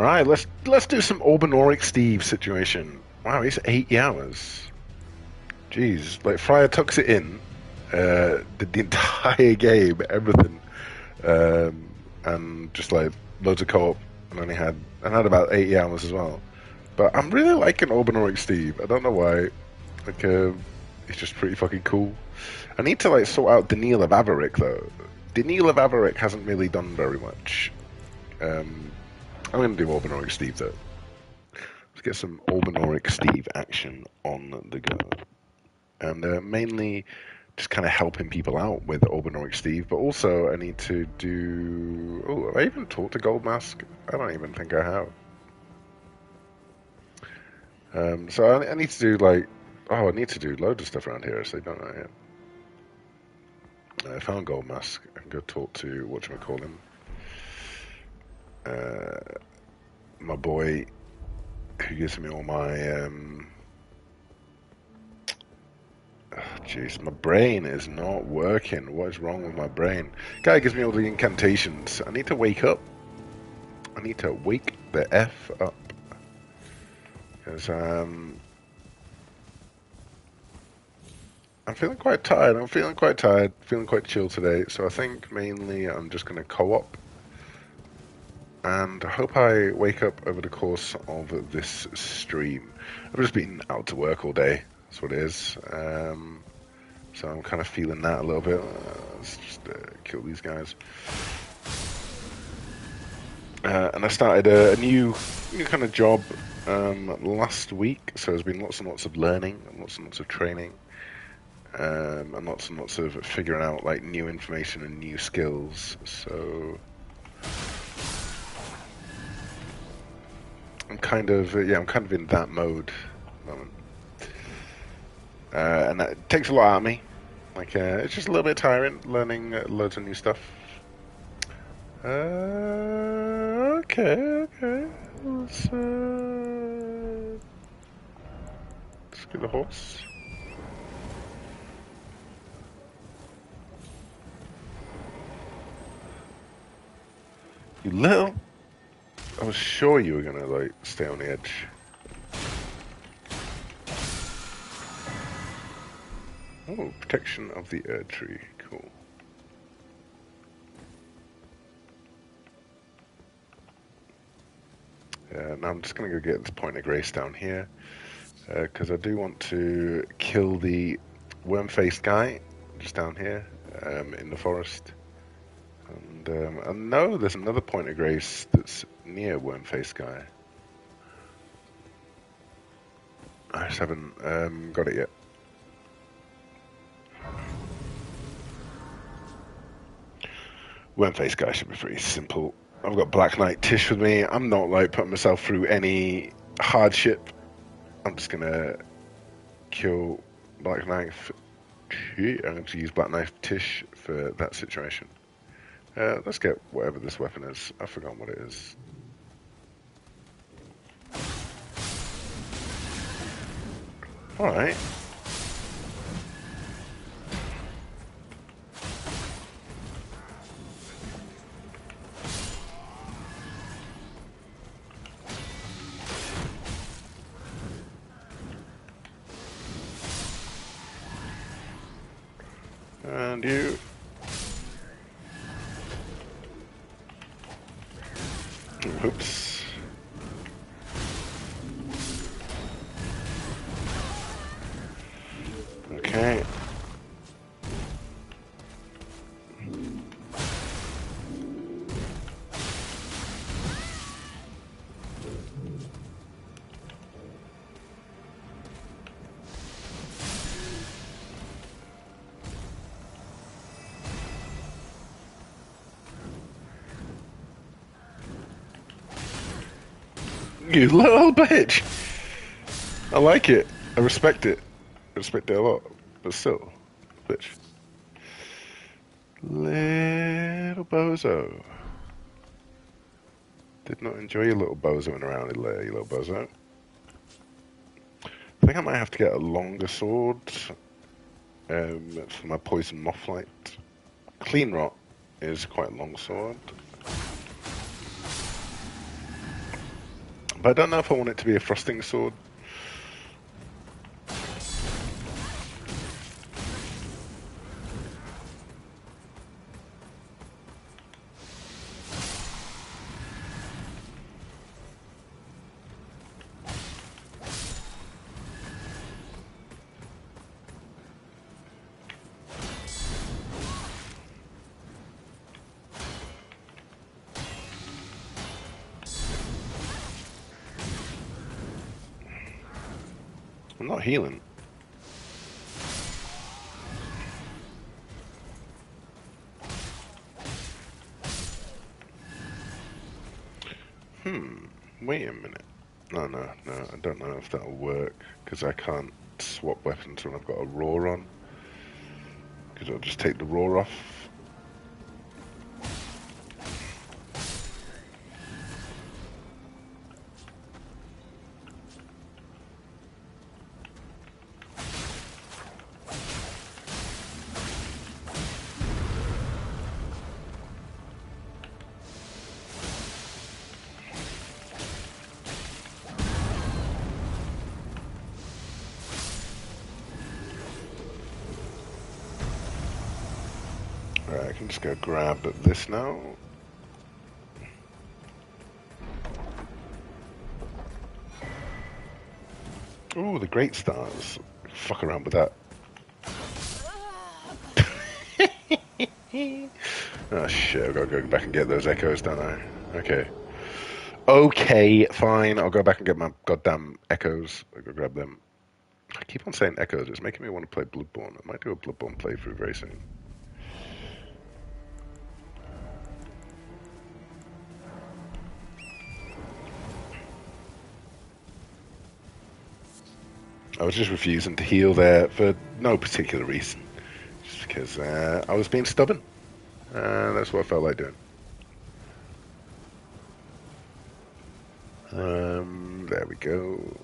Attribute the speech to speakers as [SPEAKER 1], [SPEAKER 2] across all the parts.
[SPEAKER 1] right, let's do some Albinauric Steve situation. Wow, it's 80 hours. Jeez, like Fryer tucks it in, did the entire game, everything, and just like loads of co-op, and only had about 80 hours as well. But I'm really liking Albinauric Steve. I don't know why. Like, it's just pretty fucking cool. I need to like sort out Daniil of Avaric though. Daniil of Avaric hasn't really done very much. I'm gonna do Albinauric Steve though. Let's get some Albinauric Steve action on the go. And mainly just kind of helping people out with Albinauric Steve, but also I need to do... Oh, have I even talked to Goldmask? I don't even think I have. So I need to do like... Oh, I need to do loads of stuff around here, so I don't know yet. I found Goldmask. I can go talk to, whatchamacallit, my boy who gives me all my... Jeez, my brain is not working. What is wrong with my brain? Guy gives me all the incantations. I need to wake up. I need to wake the F up. Because, I'm feeling quite tired. Feeling quite chill today. So I think mainly I'm just going to co-op. And I hope I wake up over the course of this stream. I've just been out to work all day. That's what it is. So I'm kind of feeling that a little bit. Let's just kill these guys. And I started a new kind of job last week. So there's been lots and lots of learning and lots of training. And lots of figuring out like new information and new skills. So I'm kind of in that mode at the moment. And that takes a lot out of me. Like, it's just a little bit tiring, learning loads of new stuff. Okay. Let's get the horse. You little... I was sure you were gonna, like, stay on the edge. Oh, protection of the Erd Tree. Cool. Now I'm just going to go get this point of grace down here. Because I do want to kill the worm-faced guy just down here in the forest. And I know there's another point of grace that's near worm-faced guy. I just haven't got it yet. Worm-faced guy should be pretty simple. I've got Black Knight Tish with me. I'm not like putting myself through any hardship. I'm just gonna kill Black Knife. I'm going to use Black Knife Tish for that situation. Let's get whatever this weapon is. I've forgotten what it is. Alright. And you. Oops. Okay. You little bitch! I like it. I respect it. I respect it a lot. But still, bitch. Little bozo. Did not enjoy your little bozoing around there, you little bozo. I think I might have to get a longer sword for my poison mothlight. Clean rot is quite a long sword. But I don't know if I want it to be a frosting sword. I'm not healing. Wait a minute. No, I don't know if that'll work, because I can't swap weapons when I've got a roar on. Because I'll just take the roar off. Right, I can just go grab this now. Ooh, the great stars. Fuck around with that. Oh shit, I've got to go back and get those echoes, don't I? Okay. Okay, fine. I'll go back and get my goddamn echoes. I'll go grab them. I keep on saying echoes. It's making me want to play Bloodborne. I might do a Bloodborne playthrough very soon. I was just refusing to heal there for no particular reason. Just because I was being stubborn. That's what I felt like doing. There we go.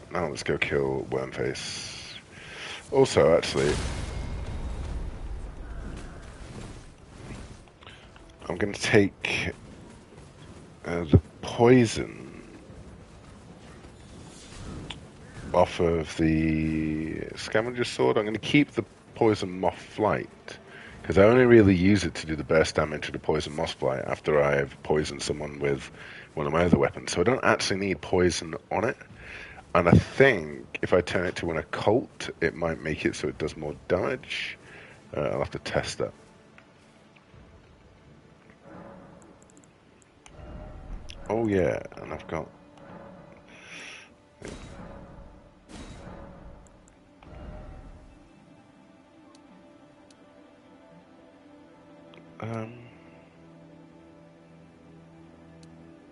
[SPEAKER 1] Now let's go kill Wormface. Also, actually, I'm going to take the poison off of the Scavenger Sword. I'm going to keep the poison Moth Flight, because I only really use it to do the burst damage to the poison Moth Flight after I've poisoned someone with one of my other weapons. So I don't actually need poison on it. And I think if I turn it to an occult, it might make it so it does more damage. I'll have to test that. Oh yeah, and I've got...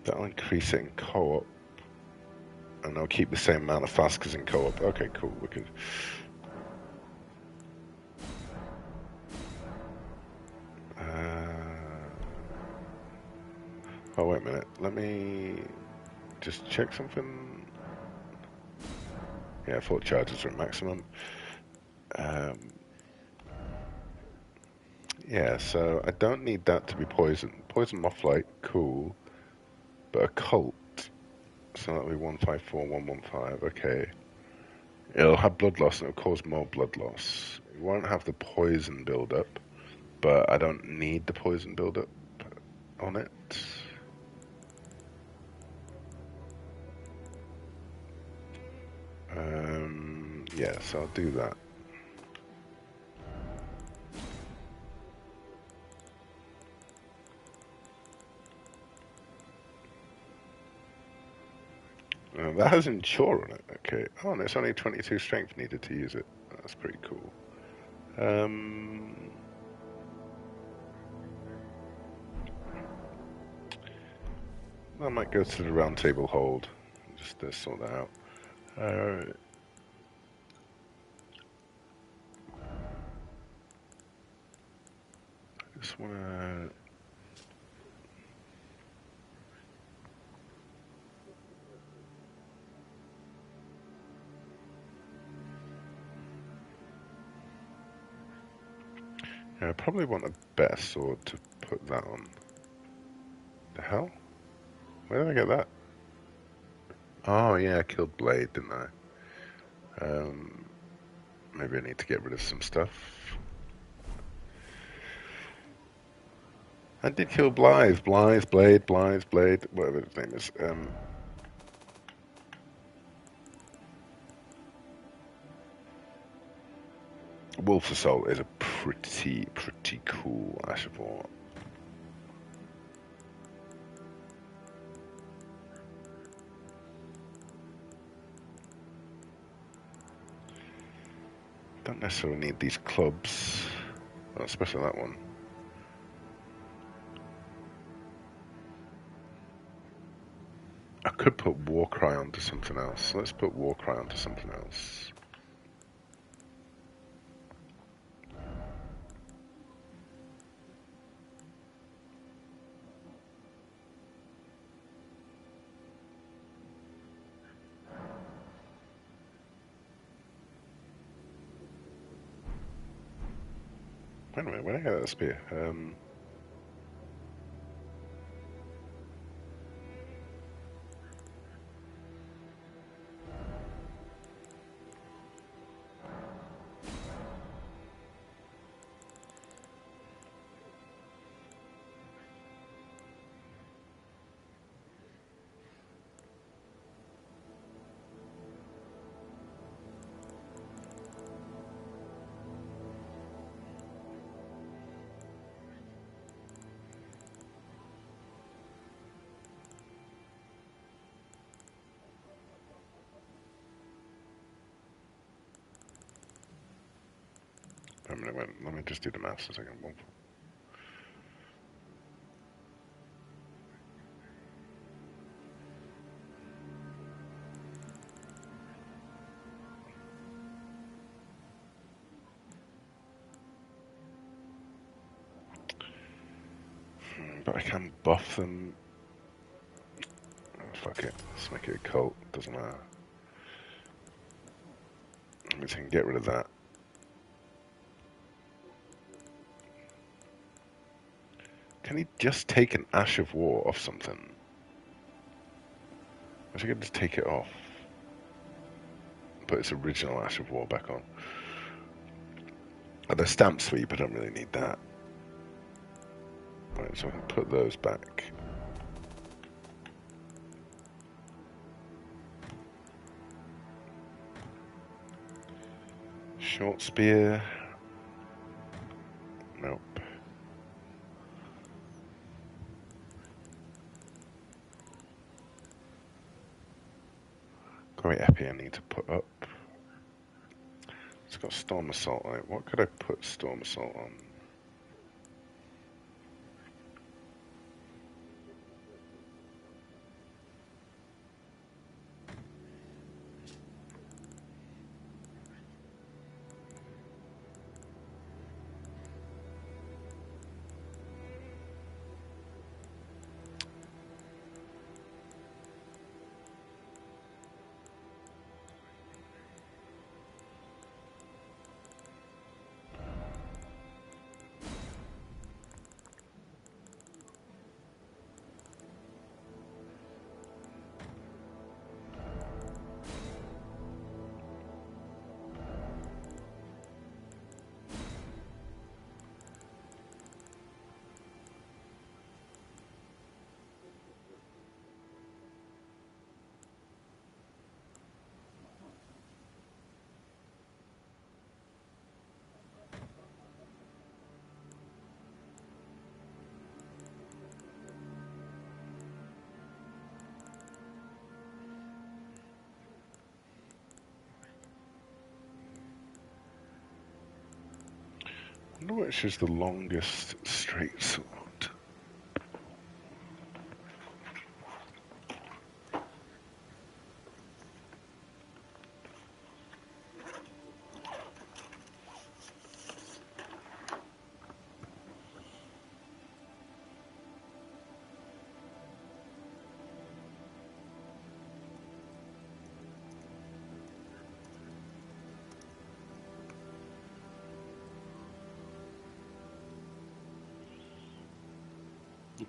[SPEAKER 1] that'll increase it in co-op. And I'll keep the same amount of flasks in co-op. Okay, cool. We can... Oh, wait a minute. Let me just check something. Yeah, 4 charges are maximum. Yeah, so I don't need that to be poison. Poison Mothlight, cool. But occult. So that'll be 154, 115. Okay. It'll have blood loss and it'll cause more blood loss. It won't have the poison build-up, but I don't need the poison build-up on it. Yeah, so I'll do that. That has Endure on it. Okay. Oh, and it's only 22 strength needed to use it. That's pretty cool. I might go to the round table hold. Just to sort that out. Alright. Just wanna... I probably want a better sword to put that on. The hell? Where did I get that? Oh yeah, I killed Blade, didn't I? Maybe I need to get rid of some stuff. I did kill Blade, Blade, whatever his name is. Wolf's Assault is a pretty cool Ash of War. Don't necessarily need these clubs, well, especially that one. I could put Warcry onto something else. Let's put Warcry onto something else. Wait a minute, where did I get that spear? Wait a minute, let me just do the maths a second. But I can buff them. Oh, fuck it, let's make it a cult, doesn't matter. That means I can get rid of that. Can he just take an Ash of War off something? I wish I could just take it off. Put its original Ash of War back on. Oh, the stamp sweep, I don't really need that. Right, so I can put those back. Short spear. Nope. Great Epi I need to put up. It's got Storm Assault on it. What could I put Storm Assault on? I wonder which is the longest straight sword.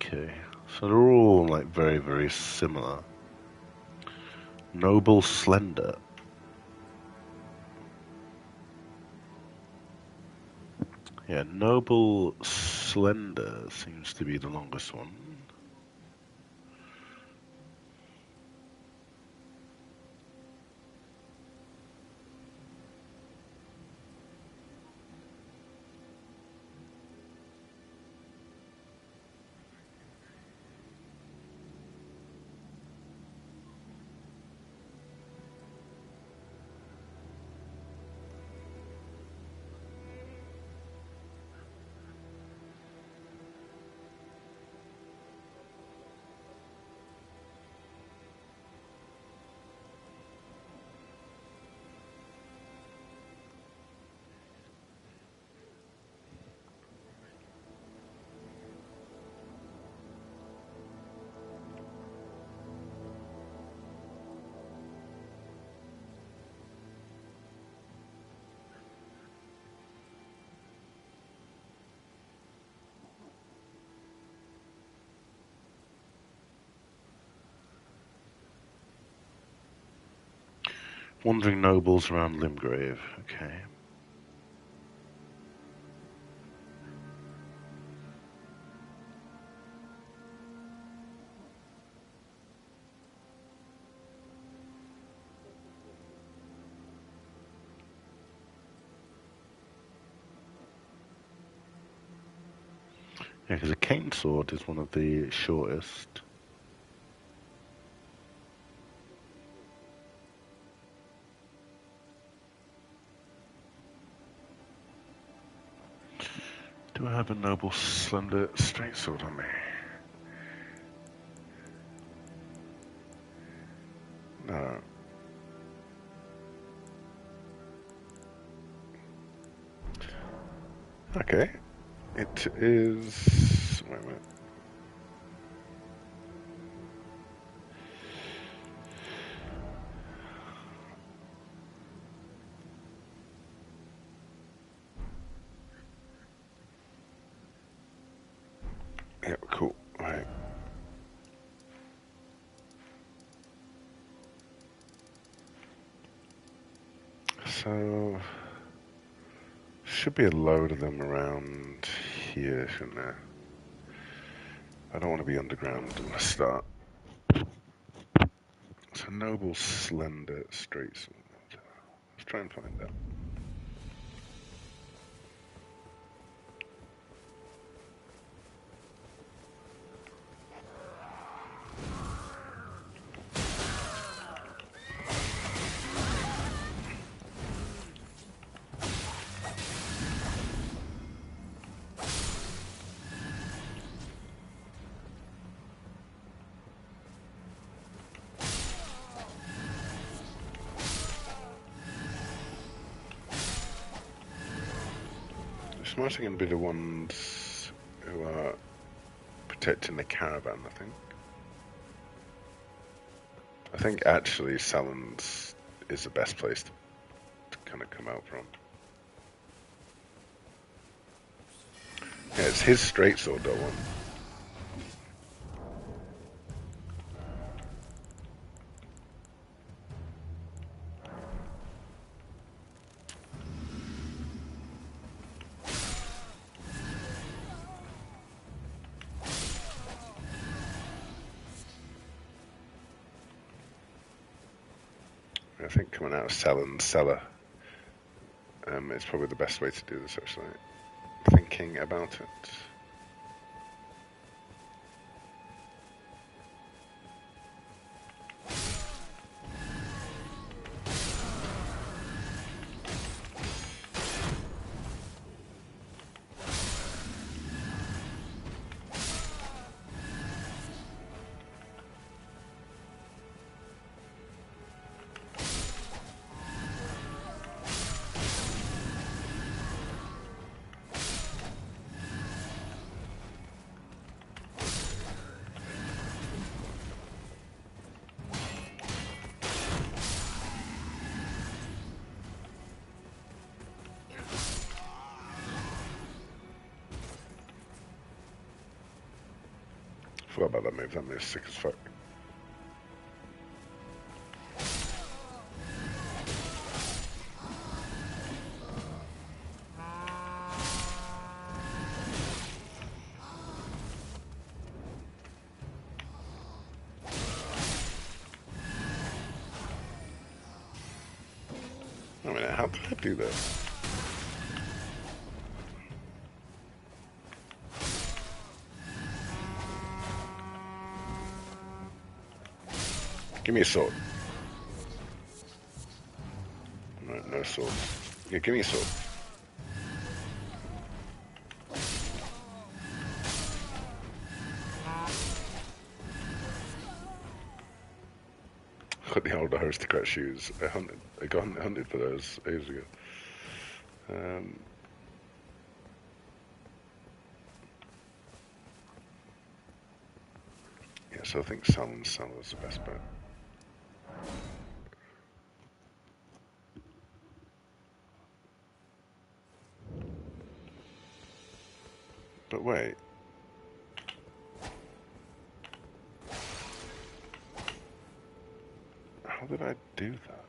[SPEAKER 1] Okay, so they're all like very, very similar. Noble Slender. Yeah, Noble Slender seems to be the longest one. Wandering Nobles around Limgrave. Okay. Yeah, because a cane sword is one of the shortest. Do I have a noble slender straight sword on me? No. Okay. It is. Wait a minute. Yeah, cool. Right. So. Should be a load of them around here, shouldn't there? I don't want to be underground when I start. It's a noble, slender, straight sword. Let's try and find out. Smarter going to be the ones who are protecting the caravan, I think. I think actually Salon's is the best place to kind of come out from. Yeah, it's his straight sword, that one. I think coming out of Salon's cellar is probably the best way to do this, actually. Thinking about it. Forgot about that move. That move's sick as fuck. Wait a minute, how did I do that? Give me a sword. No, no sword. Yeah, give me a sword. Got the old aristocrat shoes. I got hunted for those ages ago. Yeah, so I think Salmon is the best bet. But wait. How did I do that?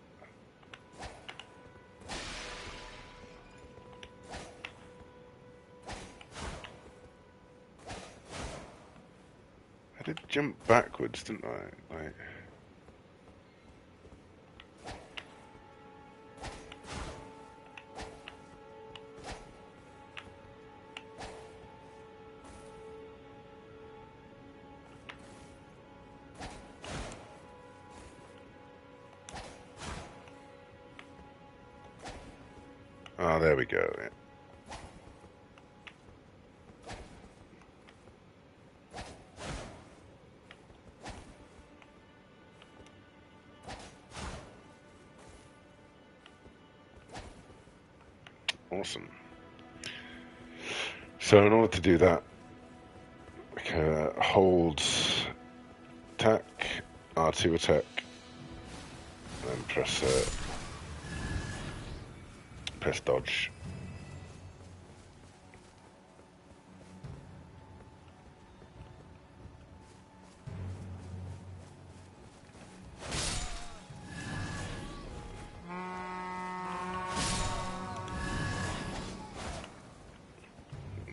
[SPEAKER 1] I did jump backwards, didn't I? Like... Oh, there we go. Yeah. Awesome. So in order to do that, hold attack, R2 attack, and then press dodge.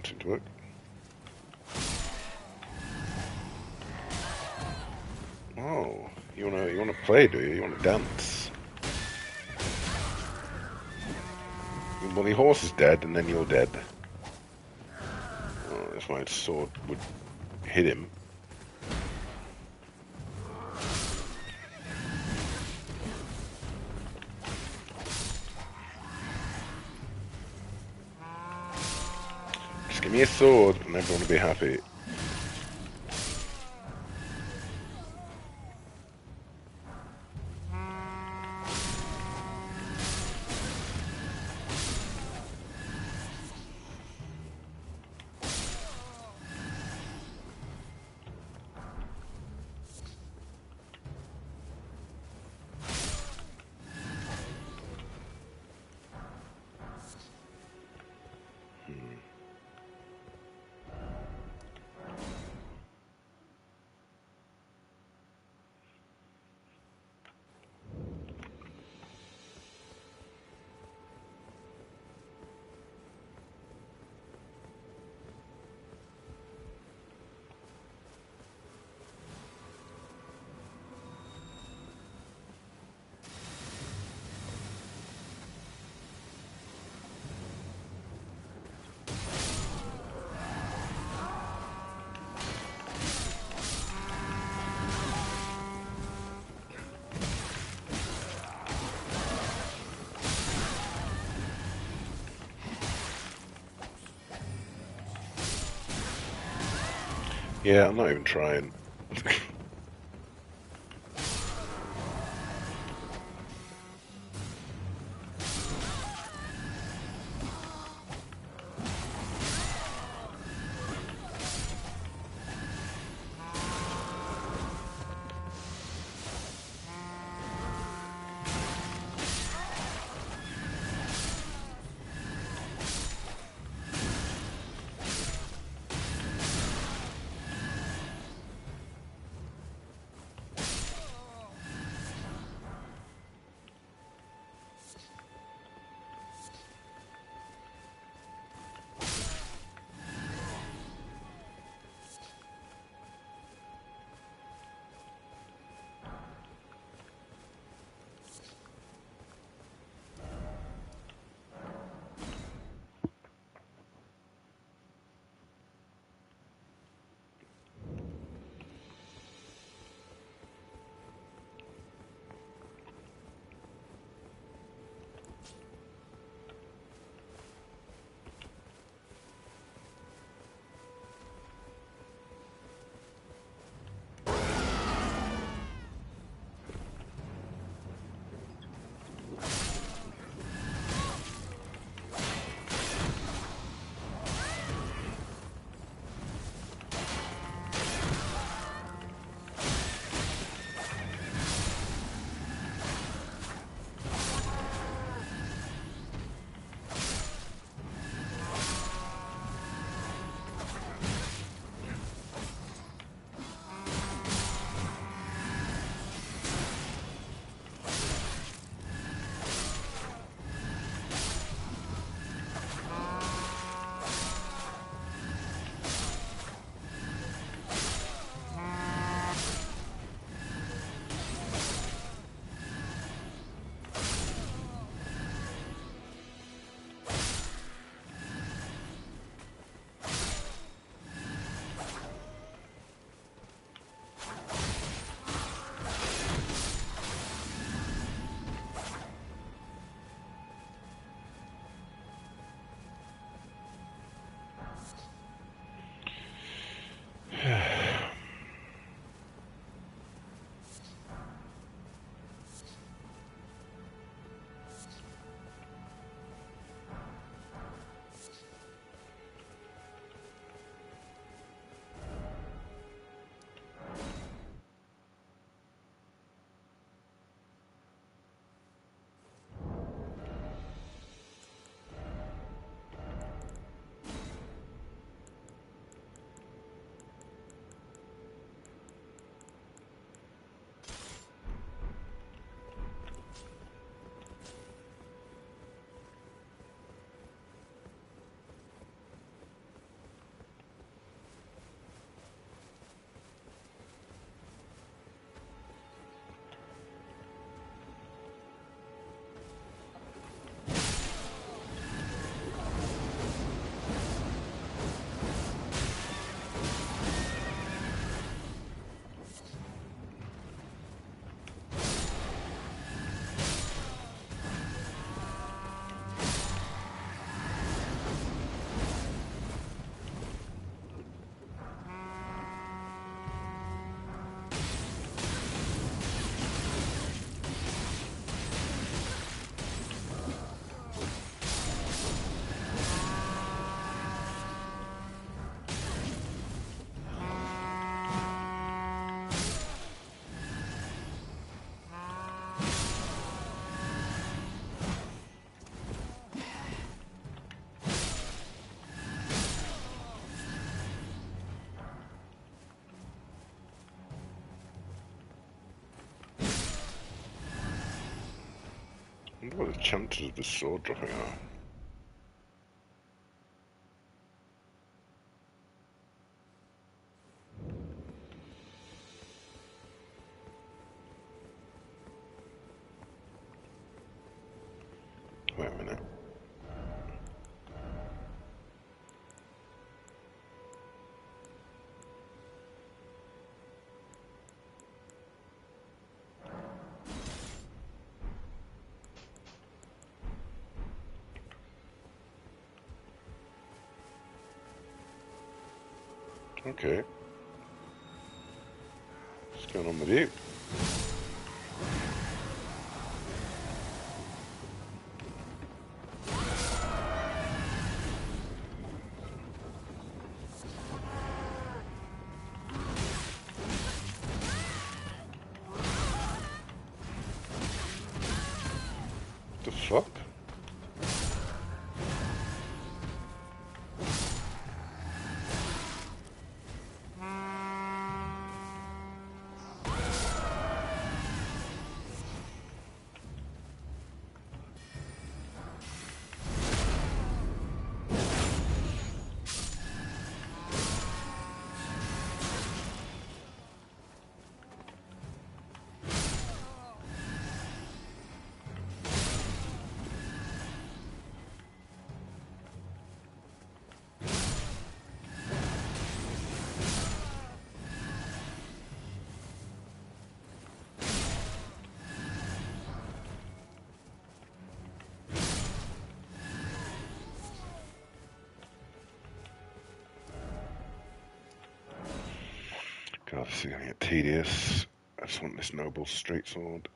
[SPEAKER 1] Seem to work. Oh, you wanna play, do you? You wanna dance? Well, the horse is dead, and then you're dead. Oh, if my sword would hit him. Just give me a sword, and everyone will be happy. Yeah, I'm not even trying. wonder what the chances of this sword dropping are. Wait a minute. Okay. What's going on with you? The fuck? God, this is gonna get tedious. I just want this noble straight sword.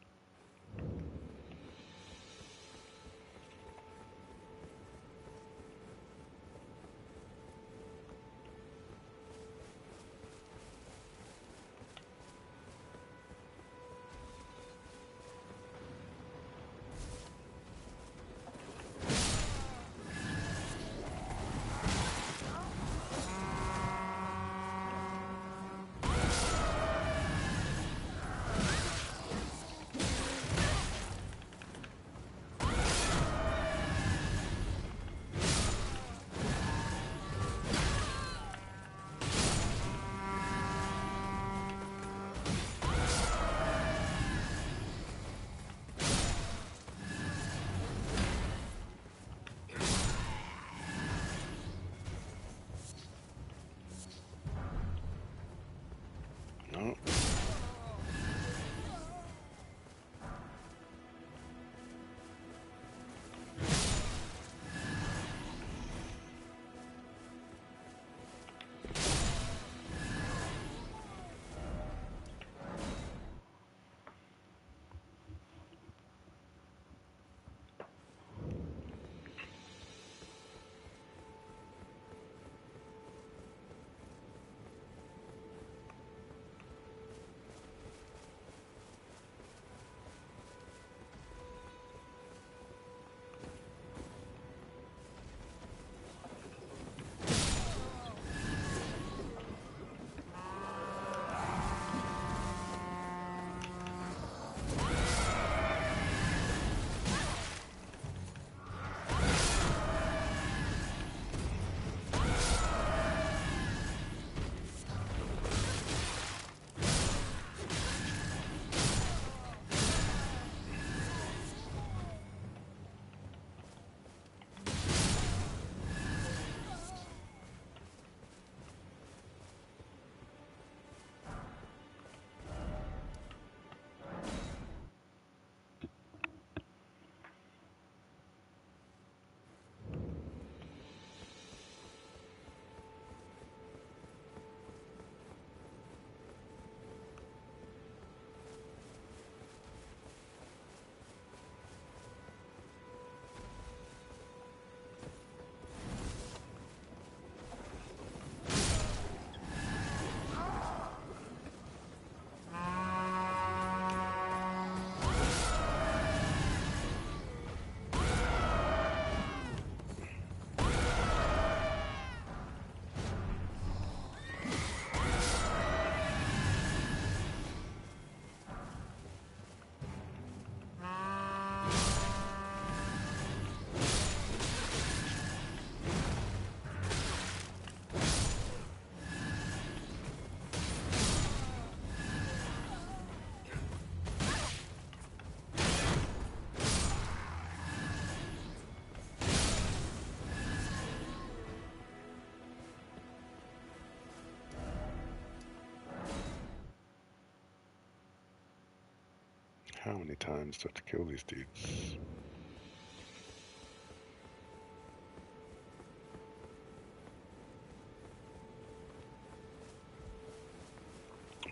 [SPEAKER 1] How many times do I have to kill these dudes?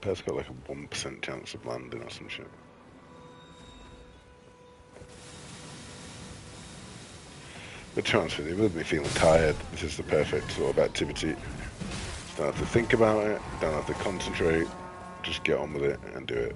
[SPEAKER 1] Per's got like a 1% chance of landing or some shit. Good chance with it. With me feeling tired, this is the perfect sort of activity. Don't have to think about it, don't have to concentrate, just get on with it and do it.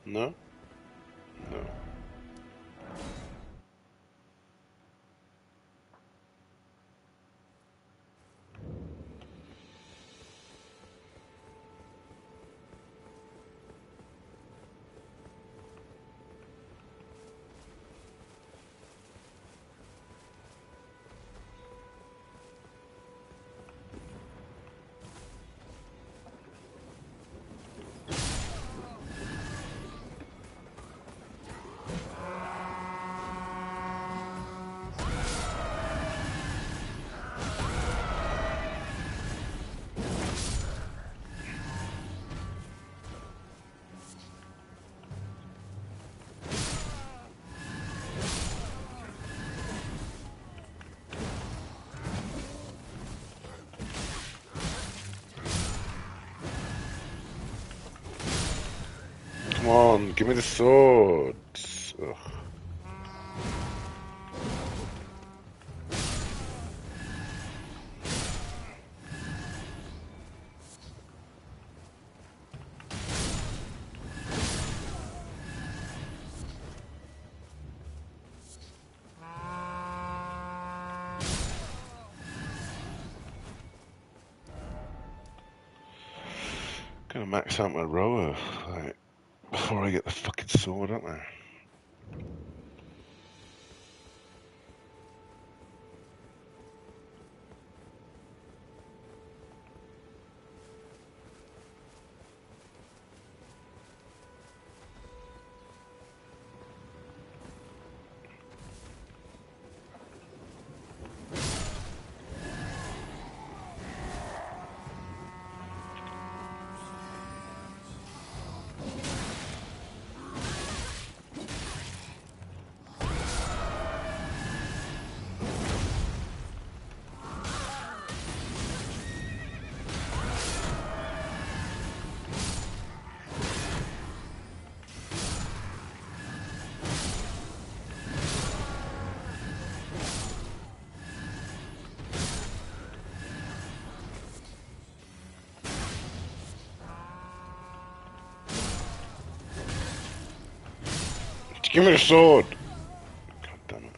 [SPEAKER 1] No? No. Come on, give me the swords. Ugh. Gonna max out my rower, like, before I get the fucking sword, aren't I? Give me the sword! God damn it.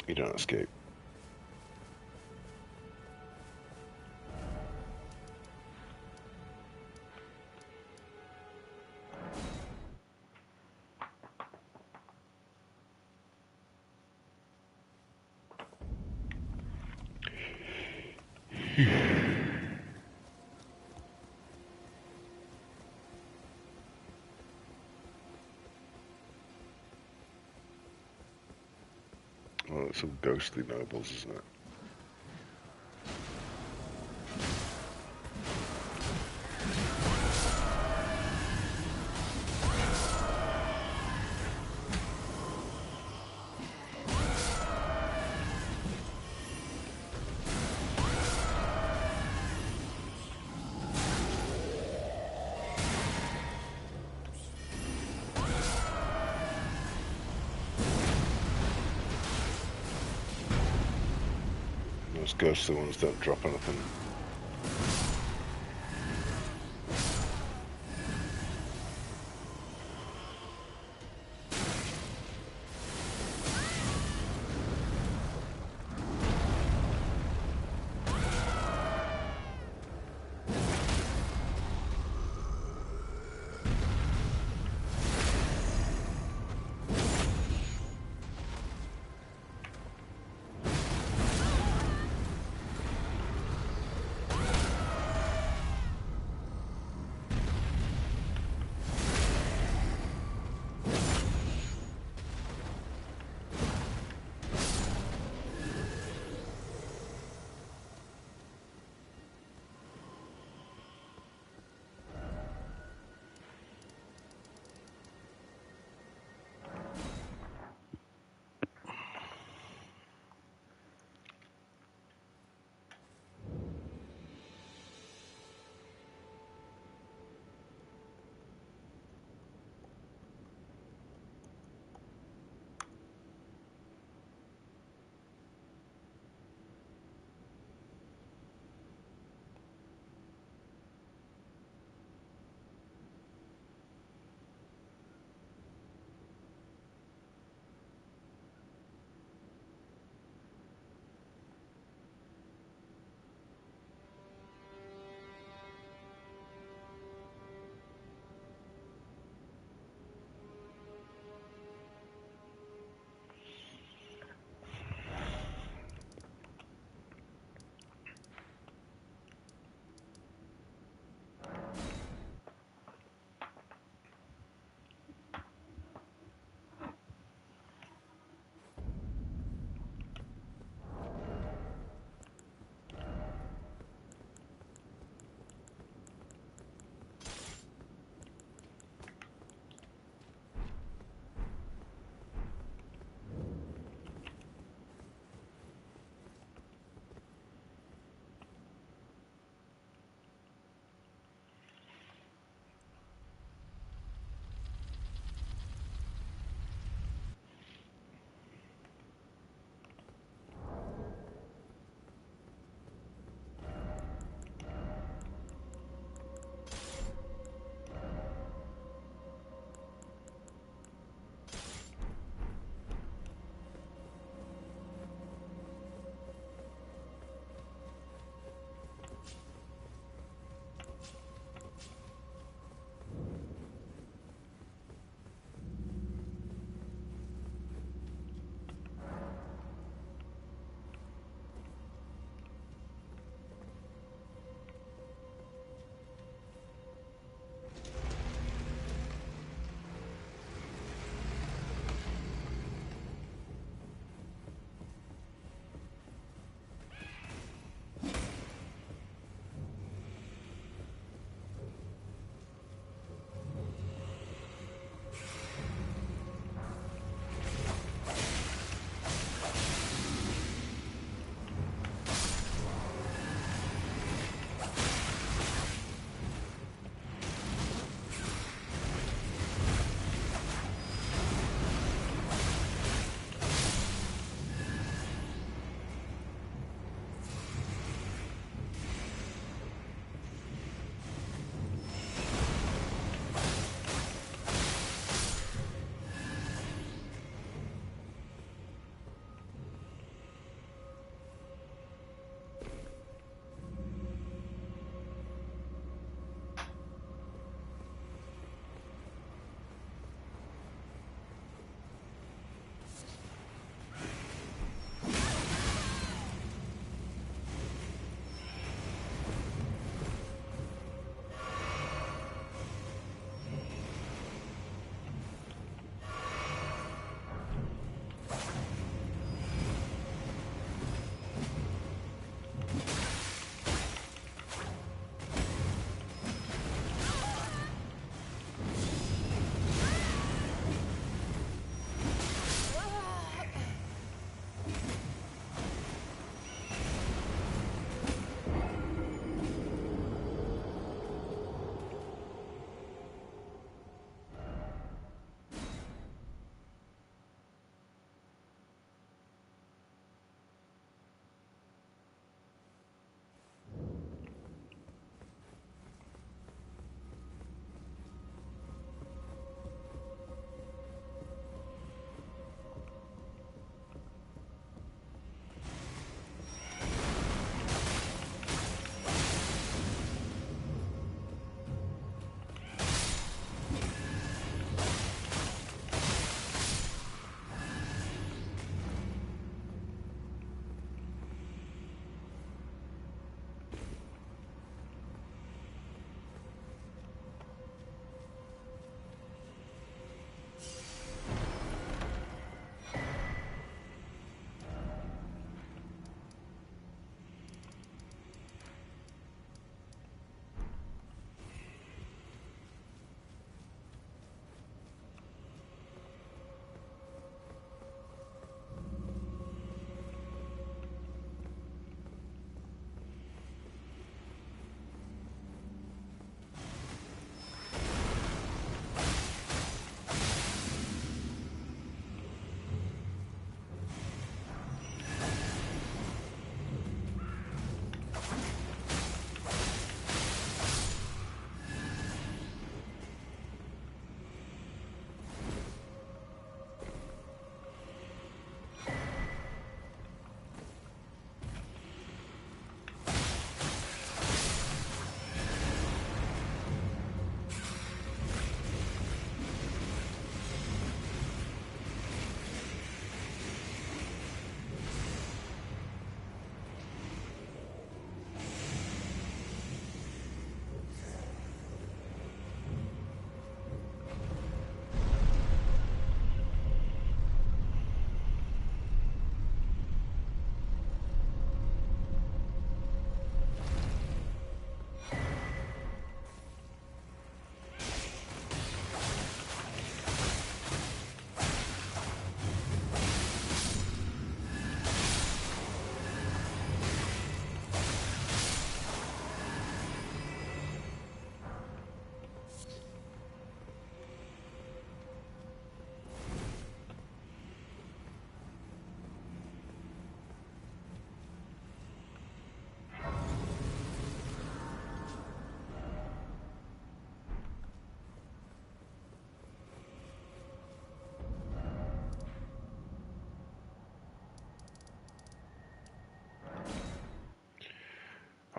[SPEAKER 1] You don't escape. Well, it's some ghostly nobles, isn't it? Those ghostly ones don't drop anything.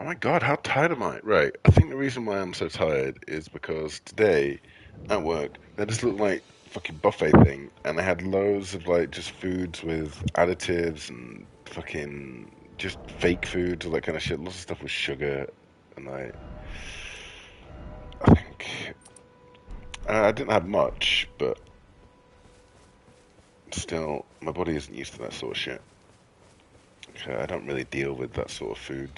[SPEAKER 1] my God, how tired am I? Right, I think the reason why I'm so tired is because today at work they had this little like fucking buffet thing, and they had loads of like just foods with additives and fucking just fake foods, all that kind of shit. Lots of stuff with sugar, and I think I didn't have much, but still, my body isn't used to that sort of shit. Okay, I don't really deal with that sort of food.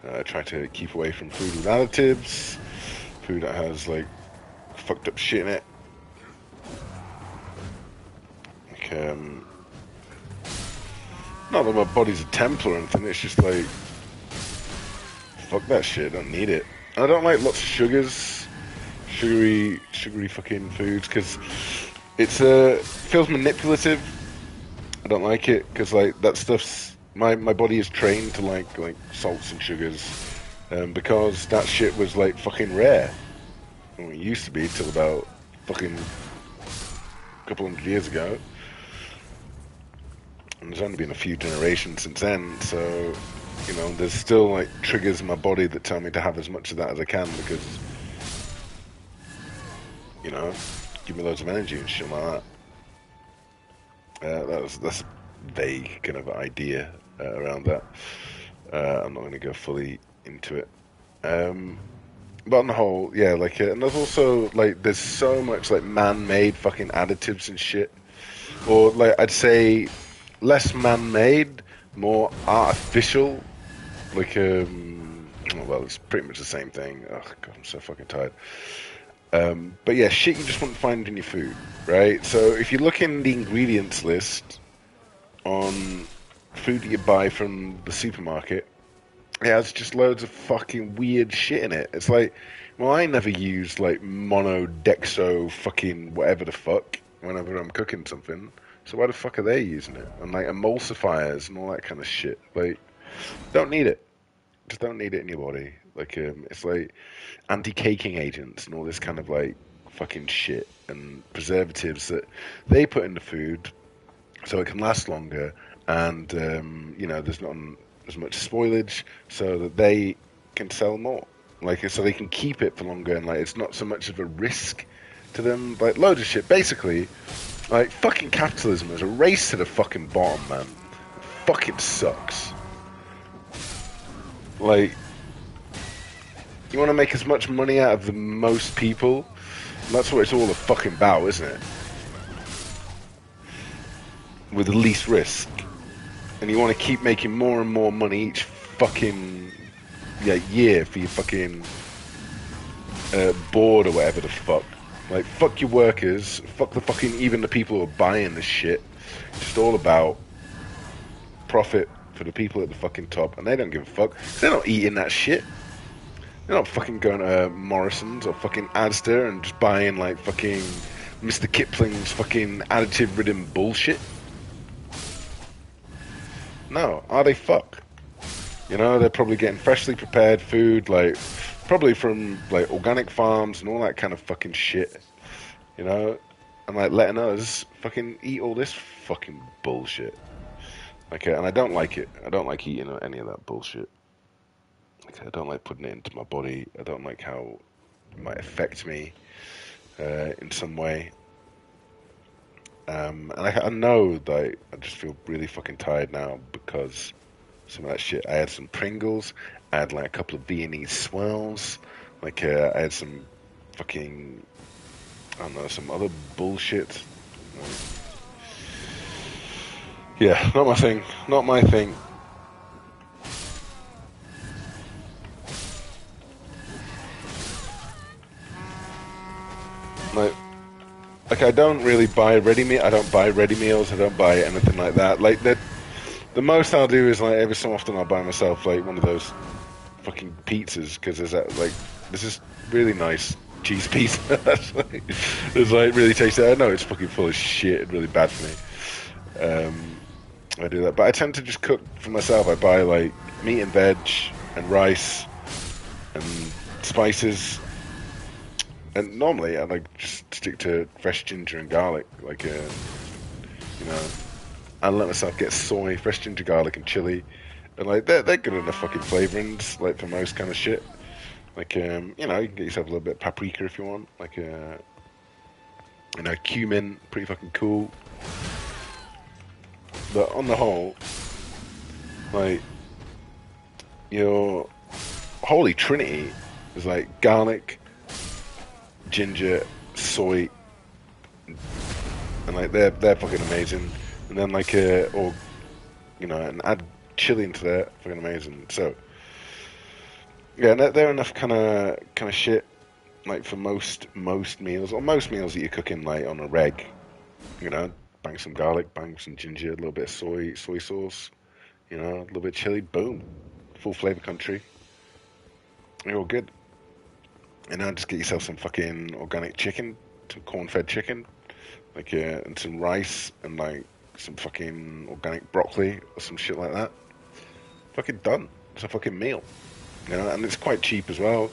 [SPEAKER 1] I try to keep away from food with additives, food that has like fucked up shit in it. Like, not that my body's a temple or anything. It's just like, fuck that shit. I don't need it. I don't like lots of sugary fucking foods because feels manipulative. I don't like it because like that stuff's my body is trained to like salts and sugars, because that shit was like fucking rare. Well, it used to be till about fucking a couple hundred years ago, and there's only been a few generations since then. So, you know, there's still like triggers in my body that tell me to have as much of that as I can because, you know, give me loads of energy and shit like that. That's a vague kind of idea around that. I'm not going to go fully into it. But on the whole, yeah, like, and there's also like, there's so much like man-made fucking additives and shit, or like I'd say less man-made, more artificial. Like, well, it's pretty much the same thing. Oh God, I'm so fucking tired. But yeah, shit you just wouldn't find in your food, right? So if you look in the ingredients list on food that you buy from the supermarket, yeah, it's just loads of fucking weird shit in it. It's like, well, I never use like monodexo fucking whatever the fuck whenever I'm cooking something. So why the fuck are they using it? And like emulsifiers and all that kind of shit. Like, don't need it. Just don't need it in your body. Like, it's like anti-caking agents and all this kind of like fucking shit and preservatives that they put in the food so it can last longer, and you know, there's not as much spoilage, so that they can sell more. Like, so they can keep it for longer, and like it's not so much of a risk to them. Like loads of shit. Basically, like fucking capitalism is a race to the fucking bottom, man. It fucking sucks. Like, you want to make as much money out of the most people. That's what it's all fucking about, isn't it? With the least risk. And you want to keep making more and more money each fucking year for your fucking board or whatever the fuck. Like, fuck your workers, fuck the fucking, even the people who are buying this shit. It's just all about profit for the people at the fucking top, and they don't give a fuck. They're not eating that shit. They're not fucking going to Morrison's or fucking Asda and just buying like fucking Mr. Kipling's fucking additive-ridden bullshit. No, are they fuck? You know, they're probably getting freshly prepared food, like probably from like organic farms and all that kind of fucking shit. You know, and like letting us fucking eat all this fucking bullshit. Okay, and I don't like it. I don't like eating any of that bullshit. Okay, I don't like putting it into my body. I don't like how it might affect me in some way. And I know that I just feel really fucking tired now because some of that shit. I had some Pringles. I had like a couple of Viennese swirls. Like, I had some fucking, I don't know, some other bullshit. Yeah, not my thing. Not my thing. Like I don't really buy ready meal. I don't buy ready meals. I don't buy anything like that. Like the most I'll do is like every so often I'll buy myself like one of those fucking pizzas because there's that like this is really nice cheese pizza. It's like really tasty. I know it's fucking full of shit and really bad for me. I do that, but I tend to just cook for myself. I buy like meat and veg and rice and spices. And normally I like just stick to fresh ginger and garlic, like you know, I let myself get soy, fresh ginger, garlic, and chili, And like they're good enough fucking flavorings, like for most kind of shit. Like you know, you can get yourself a little bit of paprika if you want. Like you know, cumin, pretty fucking cool. But on the whole, like your holy trinity is like garlic, ginger, soy, and like they're fucking amazing. And then like or you know, and add chili into that, fucking amazing. So yeah, they're enough kind of shit like for most meals or most meals that you're cooking like on a reg. You know, bang some garlic, bang some ginger, a little bit of soy sauce. You know, a little bit of chili, boom, full flavor country. You're all good. And now just get yourself some fucking organic chicken, some corn-fed chicken, like and some rice and like some fucking organic broccoli or some shit like that. Fucking done. It's a fucking meal. You know, and it's quite cheap as well.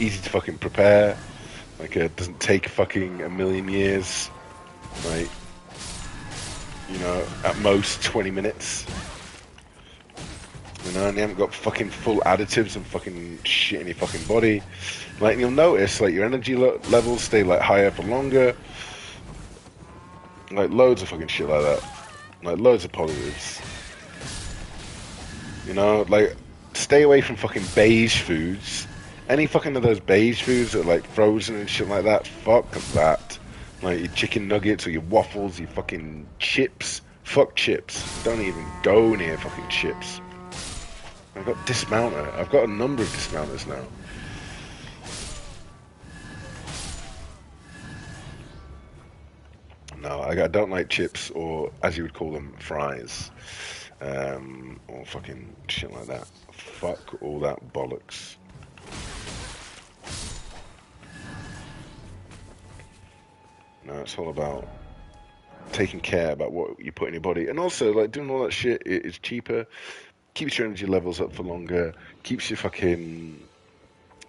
[SPEAKER 1] Easy to fucking prepare. Like it doesn't take fucking a million years. Like, you know, at most 20 minutes. You know, and you haven't got fucking full additives and fucking shit in your fucking body. Like, and you'll notice, like, your energy levels stay, like, higher for longer. Like, loads of fucking shit like that. Like, loads of positives. You know, like, stay away from fucking beige foods. Any fucking of those beige foods that are, like, frozen and shit like that, fuck that. Like, your chicken nuggets or your waffles, your fucking chips. Fuck chips. Don't even go near fucking chips. I've got dismounter. I've got a number of dismounters now. No, I don't like chips or, as you would call them, fries. Or fucking shit like that. Fuck all that bollocks. No, it's all about taking care about what you put in your body. And also, like, doing all that shit is cheaper, keeps your energy levels up for longer, keeps you fucking,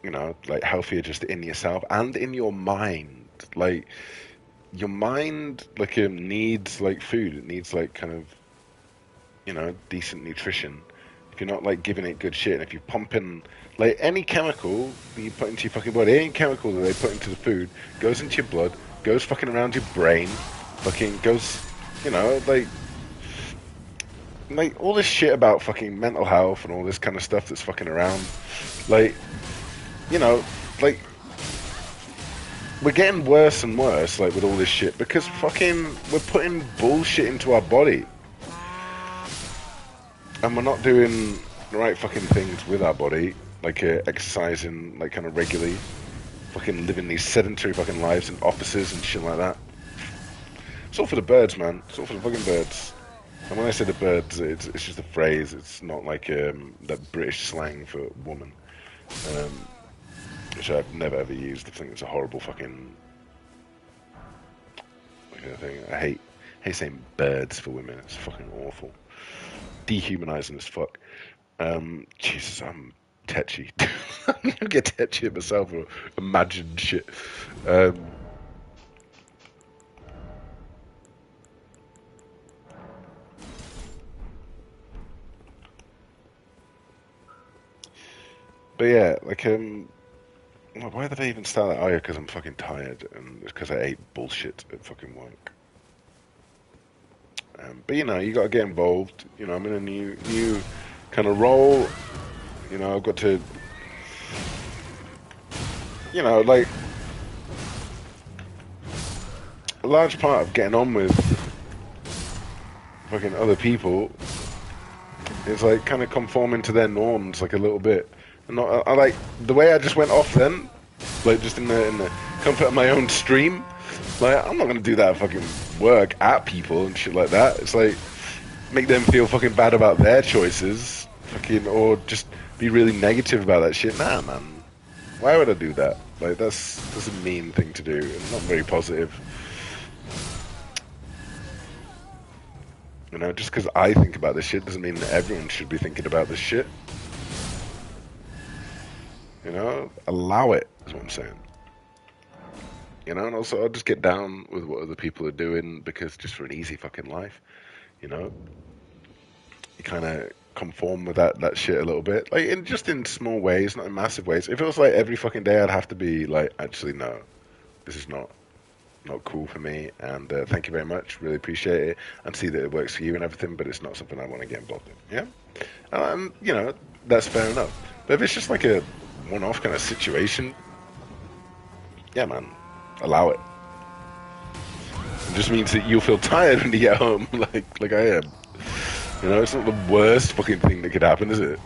[SPEAKER 1] you know, like, healthier just in yourself and in your mind. Like, your mind, like, needs, like, food. It needs, like, kind of, you know, decent nutrition. If you're not like giving it good shit, and if you're pumping like any chemical that you put into your fucking body, any chemical that they put into the food goes into your blood, goes fucking around your brain, fucking goes, you know, like all this shit about fucking mental health and all this kind of stuff that's fucking around, like, you know, like we're getting worse and worse, like with all this shit because fucking we're putting bullshit into our body. And we're not doing the right fucking things with our body, like exercising, like kind of regularly, fucking living these sedentary fucking lives in offices and shit like that. It's all for the birds, man. It's all for the fucking birds. And when I say the birds, it's just a phrase. It's not like that British slang for woman, um, which I've never ever used. I think it's a horrible fucking thing. I hate saying birds for women. It's fucking awful, dehumanizing as fuck. Jesus, I'm tetchy. I'm gonna get tetchy at myself or imagine shit. Um, but yeah, like why did I even start that? Oh yeah, because I'm fucking tired and it's because I ate bullshit at fucking work. But you know, you gotta get involved. You know, I'm in a new kind of role. You know, I've got to, you know, like a large part of getting on with fucking other people is like kind of conforming to their norms, like a little bit. And not, I like the way I just went off then, like just in the comfort of my own stream. Like I'm not gonna do that fucking work at people and shit like that. It's like make them feel fucking bad about their choices, fucking, or just be really negative about that shit. Nah, man. Why would I do that? Like that's a mean thing to do and not very positive. You know, just because I think about this shit doesn't mean that everyone should be thinking about this shit. You know, allow it is what I'm saying. You know, and also I'll just get down with what other people are doing because just for an easy fucking life, you know, you kind of conform with that shit a little bit, like in just in small ways, not in massive ways. If it was like every fucking day, I'd have to be like, actually, no, this is not cool for me. And thank you very much, really appreciate it, and see that it works for you and everything. But it's not something I want to get involved in. Yeah, you know, that's fair enough. But if it's just like a one-off kind of situation, yeah, man, allow it. It just means that you'll feel tired when you get home, like I am. You know, it's not the worst fucking thing that could happen, is it?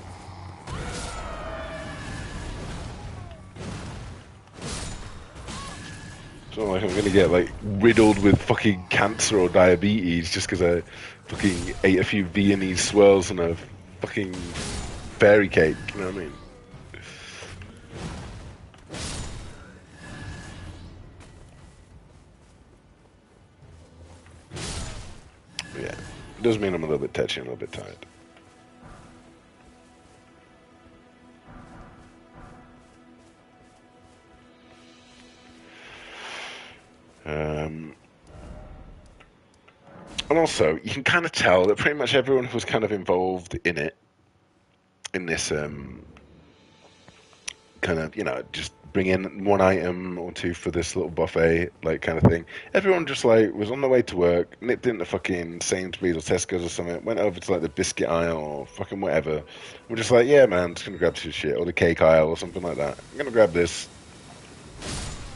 [SPEAKER 1] It's not like I'm gonna get like riddled with fucking cancer or diabetes just because I fucking ate a few Viennese swirls and a fucking fairy cake. You know what I mean? But yeah, it does mean I'm a little bit touchy and a little bit tired. And also, you can kind of tell that pretty much everyone who was kind of involved in it, in this kind of, you know, just bring in one item or two for this little buffet, like kind of thing. Everyone just like was on the way to work, nipped into fucking Sainsbury's or Tesco's or something, went over to like the biscuit aisle or fucking whatever. We're just like, yeah, man, just gonna grab some shit, or the cake aisle or something like that. I'm gonna grab this,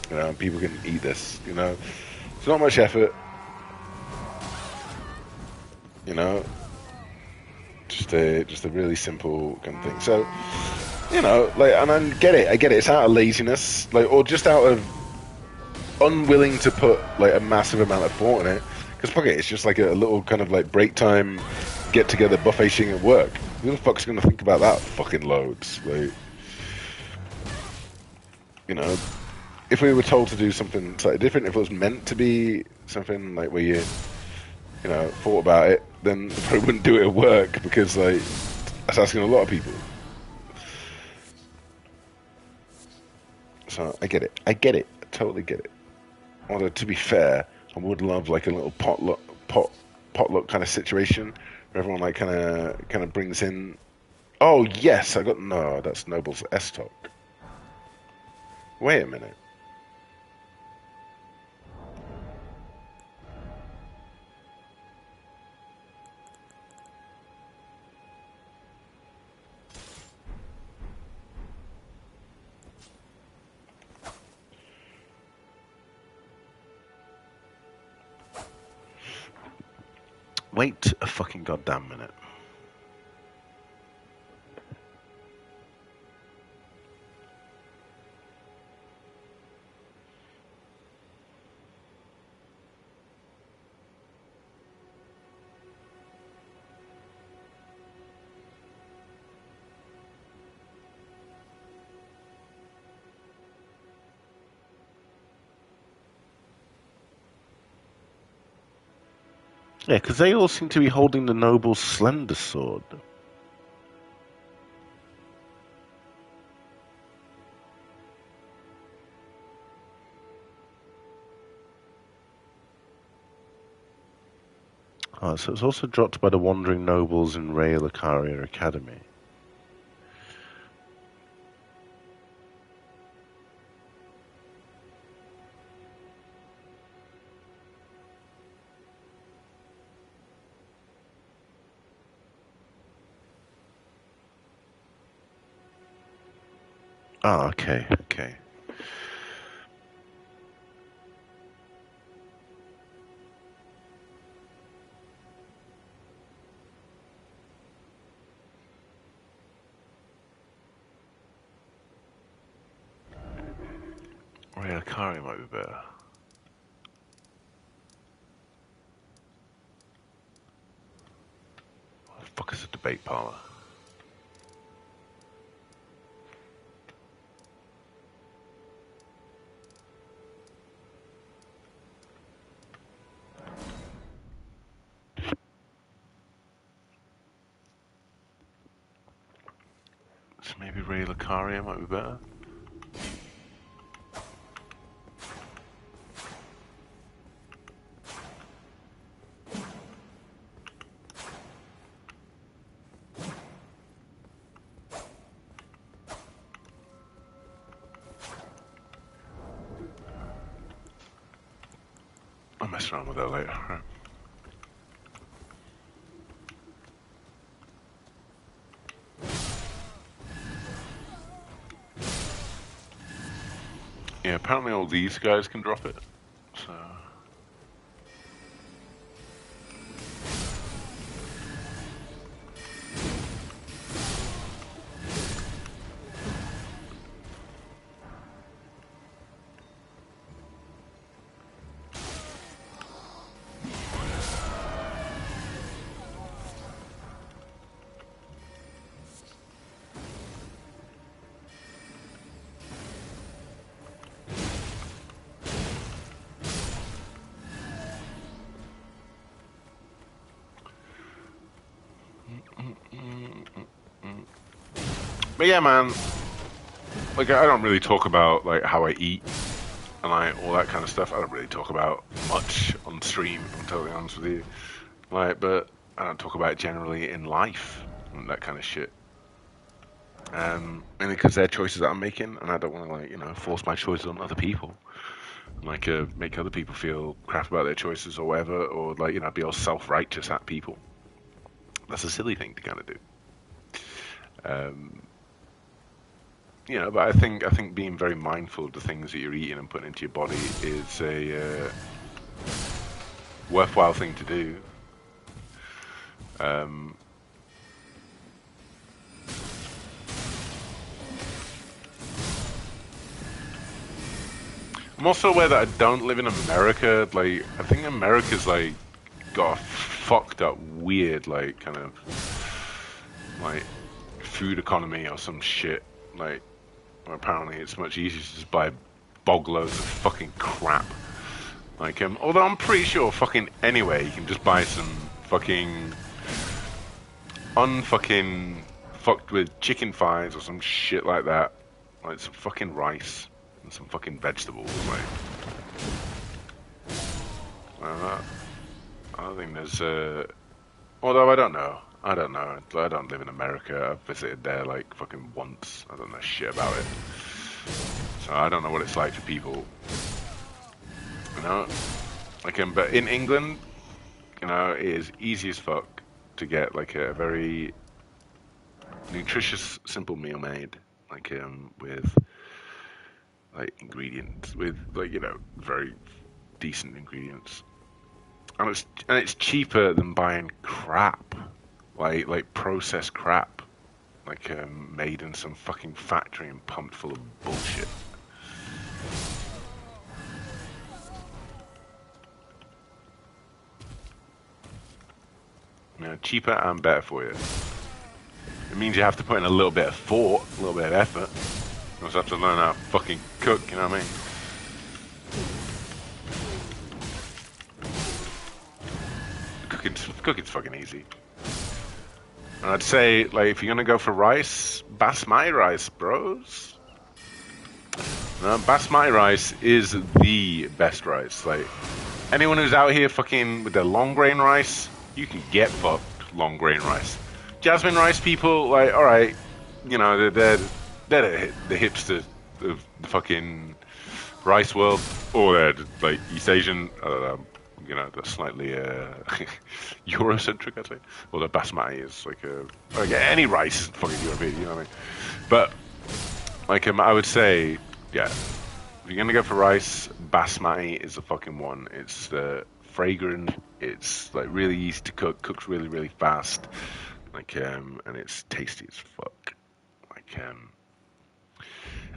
[SPEAKER 1] you know, and people can eat this, you know. It's not much effort, you know. Just a really simple kind of thing. So, you know, like, and I get it. I get it. It's out of laziness, like, or just out of unwilling to put like a massive amount of thought in it. Because fuck it, it's just like a little kind of like break time, get together buffet thing at work. Who the fuck's gonna think about that? Fucking loads. Like, you know, if we were told to do something slightly different, if it was meant to be something like where you know, thought about it, then I probably wouldn't do it at work because like that's asking a lot of people. So I get it. I get it. I totally get it. Although to be fair, I would love like a little potluck kind of situation where everyone like kind of brings in. Oh yes, I got no. That's Noble's S talk. Wait a minute. Wait a fucking goddamn minute. Yeah, because they all seem to be holding the Noble's slender sword. Oh, so it's also dropped by the Wandering Nobles in Ray Lucaria Academy. Oh, okay, okay. Ray Lucaria might be better. What the fuck is a debate parlor? So maybe Ray Lucaria might be better? mess around with that later. Right. Yeah, apparently all these guys can drop it. So. But yeah, man, like I don't really talk about like how I eat and like all that kind of stuff. I don't really talk about much on stream, if I'm totally honest with you. Like, but I don't talk about it generally in life and that kind of shit. Mainly because they're choices that I'm making, and I don't want to like force my choices on other people, like make other people feel crap about their choices or whatever, or like be all self-righteous at people. That's a silly thing to kind of do. But I think being very mindful of the things that you're eating and putting into your body is a worthwhile thing to do. I'm also aware that I don't live in America. Like, I think America's like got a fucked up, weird, like kind of like food economy or some shit. Like, apparently it's much easier to just buy bog loads of fucking crap. Like, although I'm pretty sure fucking anyway you can just buy some fucking unfucking fucked with chicken thighs or some shit like that. Like some fucking rice and some fucking vegetables. Like, I don't think there's although I don't know. I don't know. I don't live in America. I've visited there like fucking once. I don't know shit about it. So I don't know what it's like for people. Like, but in England, it is easy as fuck to get like a very nutritious, simple meal made, like with like ingredients, with like very decent ingredients, and it's cheaper than buying crap, like processed crap, like made in some fucking factory and pumped full of bullshit. Cheaper and better for you. It means you have to put in a little bit of thought, a little bit of effort. You also have to learn how to fucking cook, you know what I mean? Cooking's fucking easy. And I'd say, like, if you're gonna go for rice, basmati rice, bros. No, basmati rice is the best rice. Like, anyone who's out here fucking with their long grain rice, you can get fucked long grain rice. Jasmine rice people, like, all right, they're the hipster of the fucking rice world, or they're like East Asian. I don't know, they're slightly Eurocentric, I'd say. Or the basmati is like any rice is fucking European, you know what I mean? But like I would say, yeah, if you're gonna go for rice, basmati is the fucking one. It's fragrant. It's like really easy to cook. Cooks really, really fast. Like and it's tasty as fuck. Like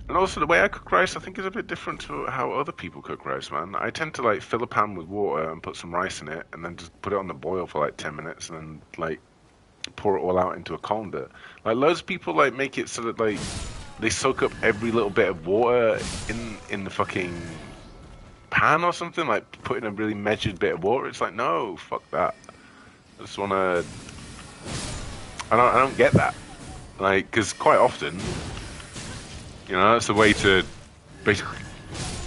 [SPEAKER 1] and also the way I cook rice, I think is a bit different to how other people cook rice, man. I tend to like fill a pan with water and put some rice in it, and then just put it on the boil for like 10 minutes, and then like pour it all out into a colander. Like loads of people like make it so that like they soak up every little bit of water in the fucking pan or something, like put in a really measured bit of water. It's like, no, fuck that. I just wanna. I don't get that. Like, because quite often, that's a way to basically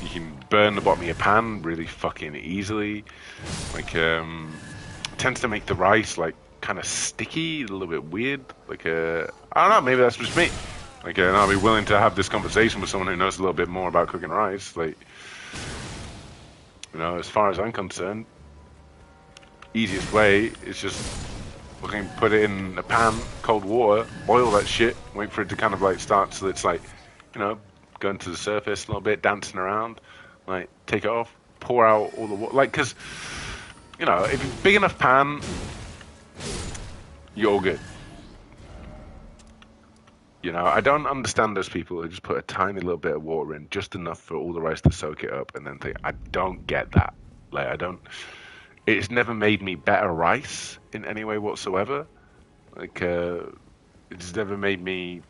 [SPEAKER 1] you can burn the bottom of your pan really fucking easily. Like, tends to make the rice like kind of sticky, a little bit weird. Like, I don't know, maybe that's just me. Like, and I'll be willing to have this conversation with someone who knows a little bit more about cooking rice. Like, You know, as far as I'm concerned, easiest way is just fucking put it in a pan, cold water, boil that shit, wait for it to kind of like start so it's like, you know, going to the surface a little bit, dancing around, like take it off, pour out all the water, like, because, you know, if it's big enough pan, you're all good. You know, I don't understand those people who just put a tiny little bit of water in, just enough for all the rice to soak it up, and then think, I don't get that. Like, I don't. It's never made me better rice in any way whatsoever. Like, it's never made me,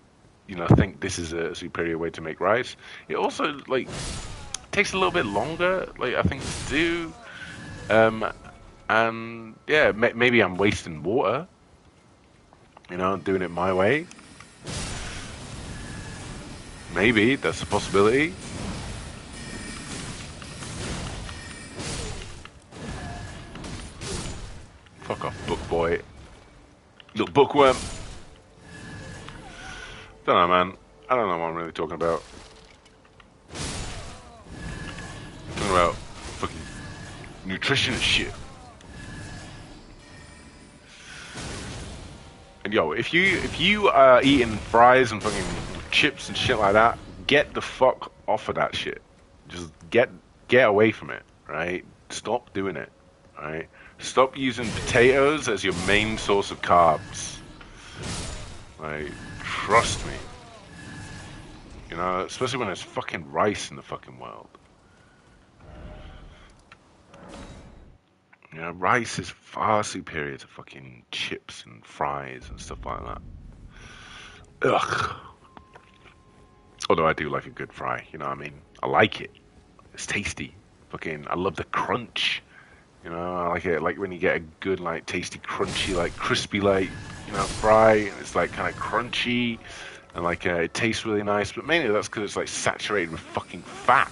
[SPEAKER 1] you know, think this is a superior way to make rice. It also, like, takes a little bit longer, like, I think to do. And, yeah, maybe I'm wasting water, you know, doing it my way. Maybe that's a possibility. Fuck off, book boy. Little bookworm. Don't know, man. I don't know what I'm really talking about. I'm talking about fucking nutrition and shit. And yo, if you are eating fries and fucking chips and shit like that, get the fuck off of that shit. Just get away from it, right? Stop doing it, right? Stop using potatoes as your main source of carbs. Like, trust me. You know, especially when there's fucking rice in the fucking world. You know, rice is far superior to fucking chips and fries and stuff like that. Ugh. Although I do like a good fry, you know what I mean? I like it. It's tasty. Fucking, I love the crunch. You know, I like it, like when you get a good, like, tasty, crunchy, like, crispy, like, you know, fry, and it's, like, kind of crunchy, and, like, it tastes really nice, but mainly that's because it's, like, saturated with fucking fat.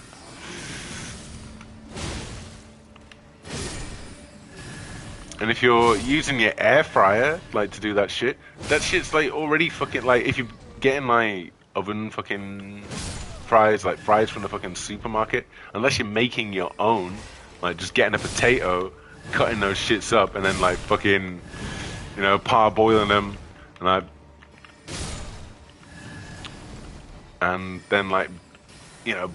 [SPEAKER 1] And if you're using your air fryer, like, to do that shit's, like, already fucking, like, if you're getting, like, oven fucking fries, like, fries from the fucking supermarket, unless you're making your own, like, just getting a potato, cutting those shits up, and then, like, fucking, you know, parboiling them, and then, like, you know,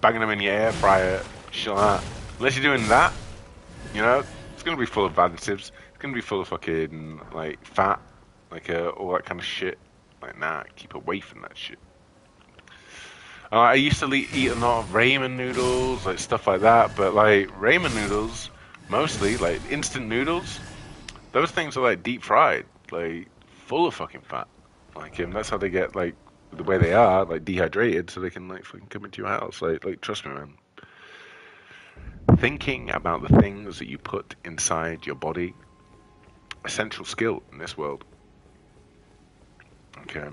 [SPEAKER 1] banging them in your air fryer, shit like that. Unless you're doing that, you know, it's gonna be full of additives. It's gonna be full of fucking, like, fat, like, all that kind of shit. Like, nah, keep away from that shit. I used to eat a lot of ramen noodles, like stuff like that, but like ramen noodles, mostly like instant noodles, those things are like deep fried, like full of fucking fat. Like, that's how they get like the way they are, like dehydrated, so they can like fucking come into your house. Like trust me, man. Thinking about the things that you put inside your body, essential skill in this world. Okay,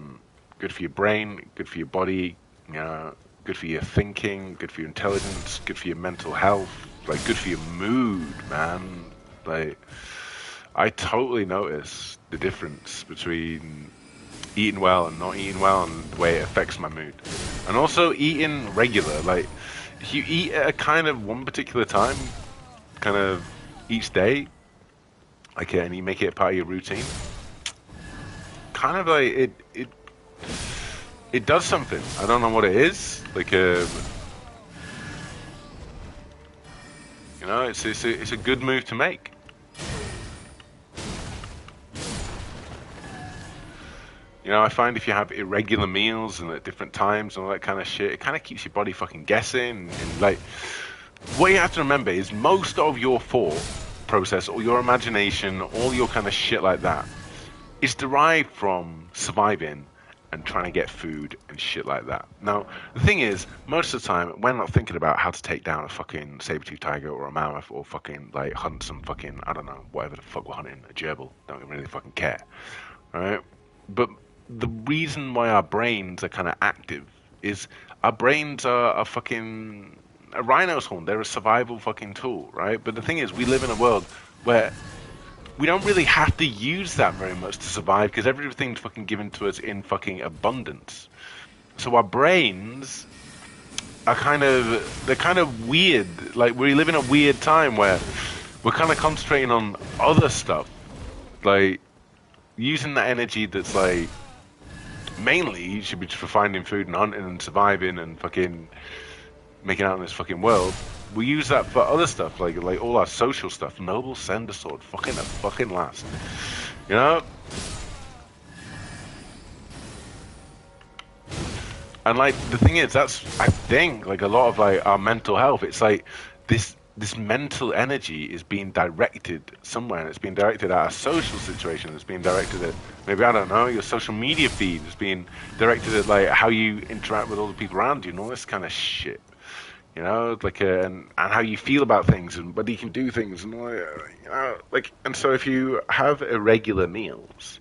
[SPEAKER 1] good for your brain, good for your body. Good for your thinking, good for your intelligence, good for your mental health, like good for your mood, man. Like, I totally notice the difference between eating well and not eating well and the way it affects my mood. And also eating regular, like, if you eat at a kind of one particular time, kind of each day, like, and you make it a part of your routine, kind of like it does something. I don't know what it is. Like, you know, it's a good move to make. You know, I find if you have irregular meals and at different times and all that kind of shit, it kind of keeps your body fucking guessing. And like, what you have to remember is most of your thought process or your imagination, all your kind of shit like that, is derived from surviving and trying to get food and shit like that. Now, the thing is, most of the time, we're not thinking about how to take down a fucking saber-toothed tiger or a mammoth or fucking, like, hunt some fucking, I don't know, whatever the fuck we're hunting, a gerbil. Don't really fucking care. Alright? But the reason why our brains are kind of active is our brains are fucking a rhino's horn. They're a survival fucking tool, right? But the thing is, we live in a world where we don't really have to use that very much to survive because everything's fucking given to us in fucking abundance. So our brains are they're kind of weird. Like we live in a weird time where we're kind of concentrating on other stuff, like using that energy that's like mainly should be just for finding food and hunting and surviving and fucking making out in this fucking world. We use that for other stuff, like all our social stuff. Noble send a sword, fucking at fucking last, you know. And like the thing is, that's I think like a lot of like our mental health. It's like this mental energy is being directed somewhere, and it's being directed at a social situation. It's being directed at maybe I don't know your social media feed. It's being directed at like how you interact with all the people around you and all this kind of shit. You know, like and how you feel about things and whether you can do things and all, you know, like and so if you have irregular meals,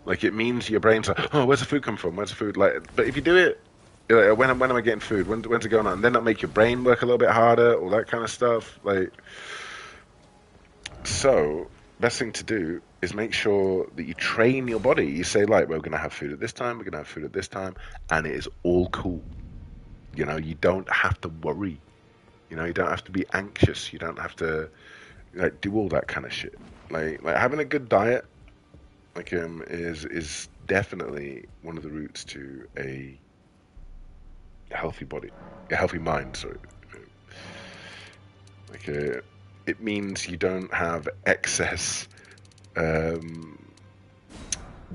[SPEAKER 1] like it means your brain's like, oh, where's the food come from? Where's the food? Like, but if you do it, you're like, when am I getting food? When's it going on? And then that make your brain work a little bit harder, all that kind of stuff. Like, so best thing to do is make sure that you train your body. You say, like, we're gonna have food at this time. We're gonna have food at this time, and it is all cool. You know, you don't have to worry. You know, you don't have to be anxious. You don't have to like do all that kind of shit. Like having a good diet, is definitely one of the routes to a healthy body, a healthy mind. Sorry, like it means you don't have excess um,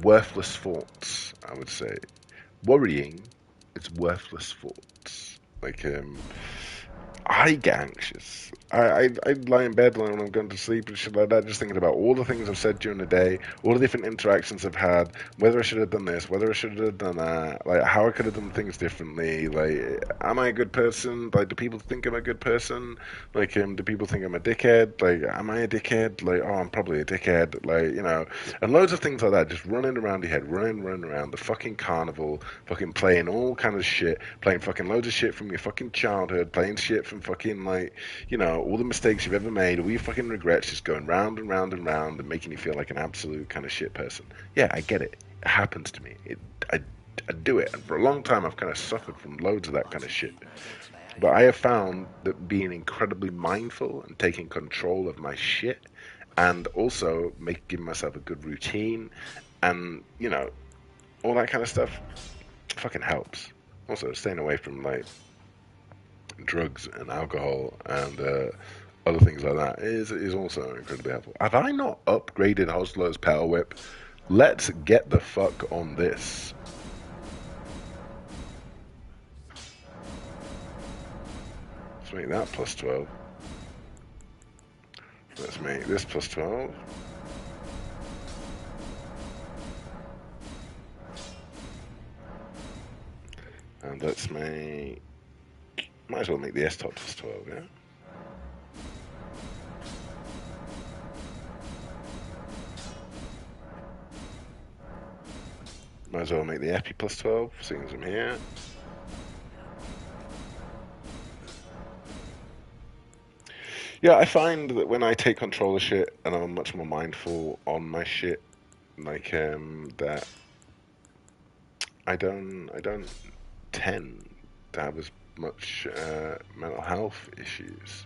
[SPEAKER 1] worthless thoughts. I would say worrying is worthless thoughts. I get anxious. I lie in bed when I'm going to sleep and shit like that, just thinking about all the things I've said during the day, all the different interactions I've had, whether I should have done this, whether I should have done that, like how I could have done things differently. Like, am I a good person? Like, do people think I'm a good person? Like, do people think I'm a dickhead? Like, am I a dickhead? Like, oh, I'm probably a dickhead. Like, you know, and loads of things like that, just running around your head, running around the fucking carnival, fucking playing all kind of shit, playing fucking loads of shit from your fucking childhood, playing shit from fucking like, you know, all the mistakes you've ever made, all your fucking regrets, just going round and round and round and making you feel like an absolute kind of shit person. Yeah, I get it. It happens to me. I do it, and for a long time I've kind of suffered from loads of that kind of shit. But I have found that being incredibly mindful and taking control of my shit, and also giving myself a good routine, and you know, all that kind of stuff, fucking helps. Also, staying away from like drugs and alcohol and other things like that is also incredibly helpful. Have I not upgraded Hosler's Power Whip? Let's get the fuck on this. Let's make that plus 12. Let's make this plus 12. And let's make... Might as well make the S-top plus 12, yeah? Might as well make the Epi plus 12, seeing as I'm here. Yeah, I find that when I take control of shit and I'm much more mindful on my shit, like that I don't tend to have as much mental health issues.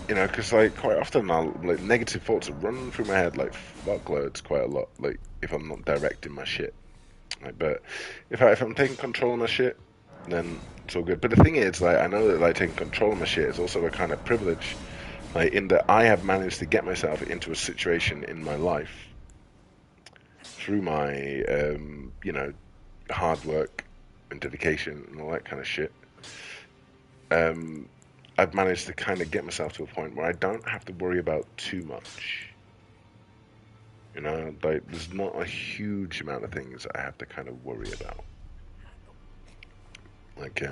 [SPEAKER 1] You know, because like quite often like negative thoughts are running through my head like fuckloads quite a lot. Like if I'm not directing my shit. Like, but if I'm taking control of my shit, then it's all good. But the thing is, like I know that like taking control of my shit is also a kind of privilege. Like in that I have managed to get myself into a situation in my life through my you know, hard work and dedication and all that kind of shit. I've managed to kind of get myself to a point where I don't have to worry about too much. You know, like there's not a huge amount of things I have to kind of worry about. Like,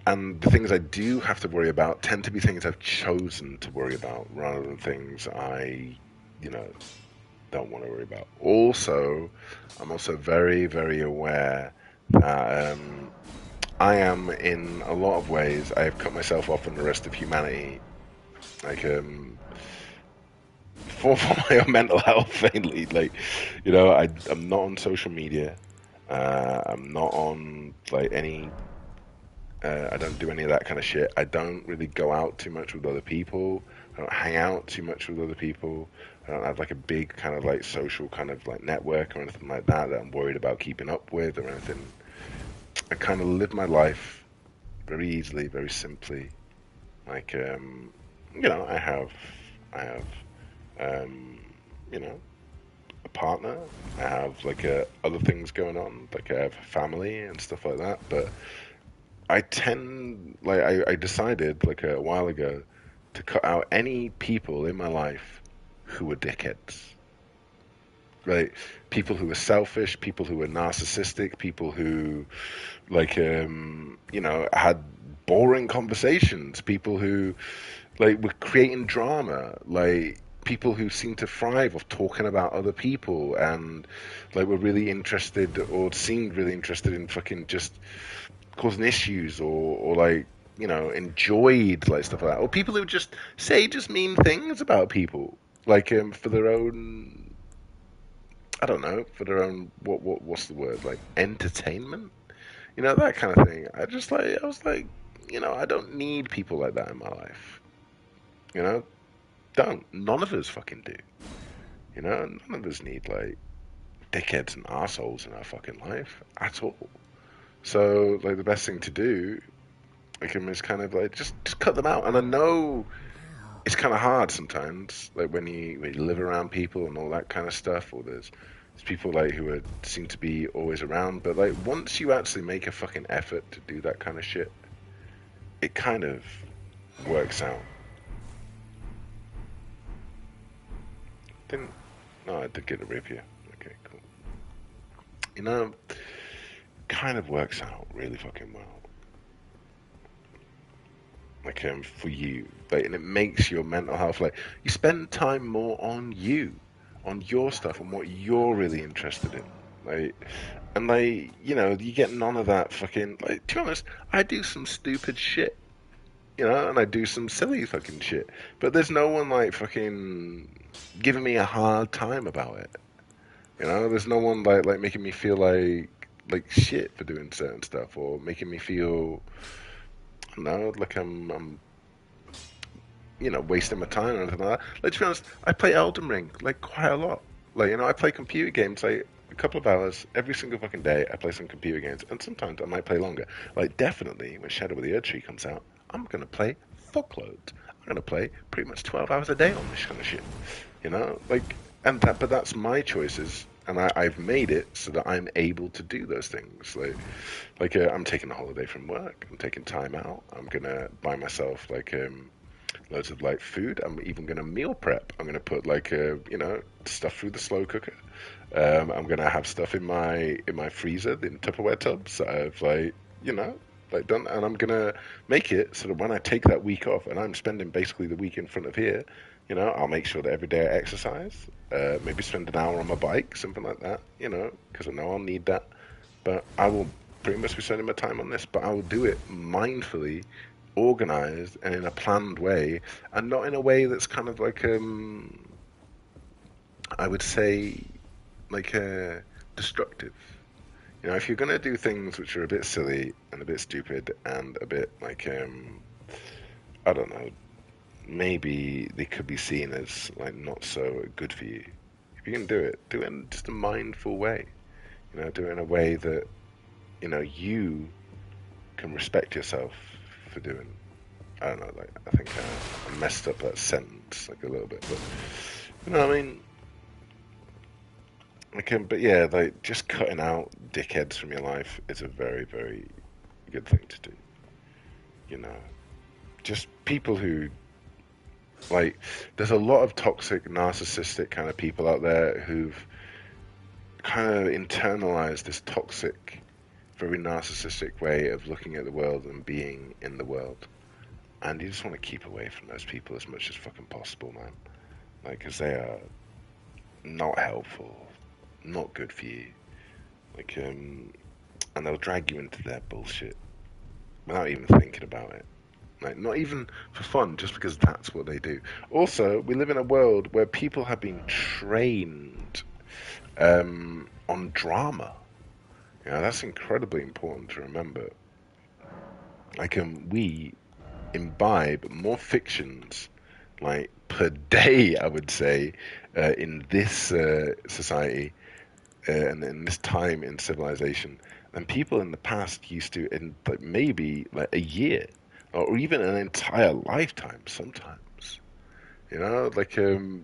[SPEAKER 1] and the things I do have to worry about tend to be things I've chosen to worry about rather than things I, you know, don't want to worry about. Also, I'm also very, very aware that I am, in a lot of ways, I have cut myself off from the rest of humanity. Like, for my own mental health mainly. Like, I'm not on social media. I'm not on like any. I don't do any of that kind of shit. I don't really go out too much with other people. I don't hang out too much with other people. I don't have like a big kind of like social kind of like network or anything like that I'm worried about keeping up with or anything. I kind of live my life very easily, very simply. Like, I have, um, you know, a partner. I have like other things going on. Like I have family and stuff like that. But I decided like a while ago to cut out any people in my life who were dickheads. Right? People who were selfish, people who were narcissistic, people who had boring conversations, people who like were creating drama, like people who seemed to thrive off talking about other people and like were really interested or seemed really interested in fucking just causing issues or like enjoyed like stuff like that, or people who just say just mean things about people like for their own, I don't know, for their own, what's the word, like entertainment, that kind of thing. I was like, I don't need people like that in my life. You know, don't. None of us fucking do. None of us need like dickheads and assholes in our fucking life at all. So like the best thing to do, like, is kind of like just cut them out. And I know it's kind of hard sometimes, like when you live around people and all that kind of stuff, or there's people like who seem to be always around. But like once you actually make a fucking effort to do that kind of shit, it kind of works out. Didn't No, I did get a review. Okay, cool. You know, kind of works out really fucking well. Like for you, like, and it makes your mental health, like you spend time more on you, on your stuff, and what you're really interested in. Like, and like, you get none of that fucking, like, to be honest, I do some stupid shit, and I do some silly fucking shit. But there's no one like fucking giving me a hard time about it. There's no one like making me feel like shit for doing certain stuff, or making me feel, I don't know, like I'm wasting my time or anything like that. Like, to be honest, I play Elden Ring like quite a lot. Like, I play computer games like a couple of hours every single fucking day. I play some computer games, and sometimes I might play longer. Like, definitely when Shadow of the Erdtree comes out, I'm gonna play fuckloads. I'm gonna play pretty much 12 hours a day on this kind of shit. Like, but that's my choices, and I've made it so that I'm able to do those things. I'm taking a holiday from work. I'm taking time out. I'm gonna buy myself like loads of like food. I'm even gonna meal prep. I'm gonna put like stuff through the slow cooker. I'm gonna have stuff in my freezer, in Tupperware tubs that I've like done, and I'm gonna make it so that when I take that week off and I'm spending basically the week in front of here, I'll make sure that every day I exercise. Maybe spend an hour on my bike, something like that. Because I know I'll need that. But I will pretty much be spending my time on this, but I will do it mindfully, organized, and in a planned way, and not in a way that's kind of like I would say like destructive. If you're gonna do things which are a bit silly and a bit stupid and a bit like I don't know, maybe they could be seen as like not so good for you. If you can do it in just a mindful way. Do it in a way that you can respect yourself for doing. I don't know, like, I think I messed up that sentence like a little bit, but what I mean. But yeah, like just cutting out dickheads from your life is a very, very good thing to do. You know, just people who like. There's a lot of toxic, narcissistic kind of people out there who've kind of internalized this toxic, very narcissistic way of looking at the world and being in the world. And you just want to keep away from those people as much as fucking possible, man. Like, because they are not helpful, not good for you. Like, and they'll drag you into their bullshit without even thinking about it. Like, not even for fun, just because that's what they do. Also, we live in a world where people have been trained on drama. That's incredibly important to remember. Like, we imbibe more fictions, like, per day, I would say, in this society and in this time in civilization than people in the past used to in like maybe like a year or even an entire lifetime sometimes. Like the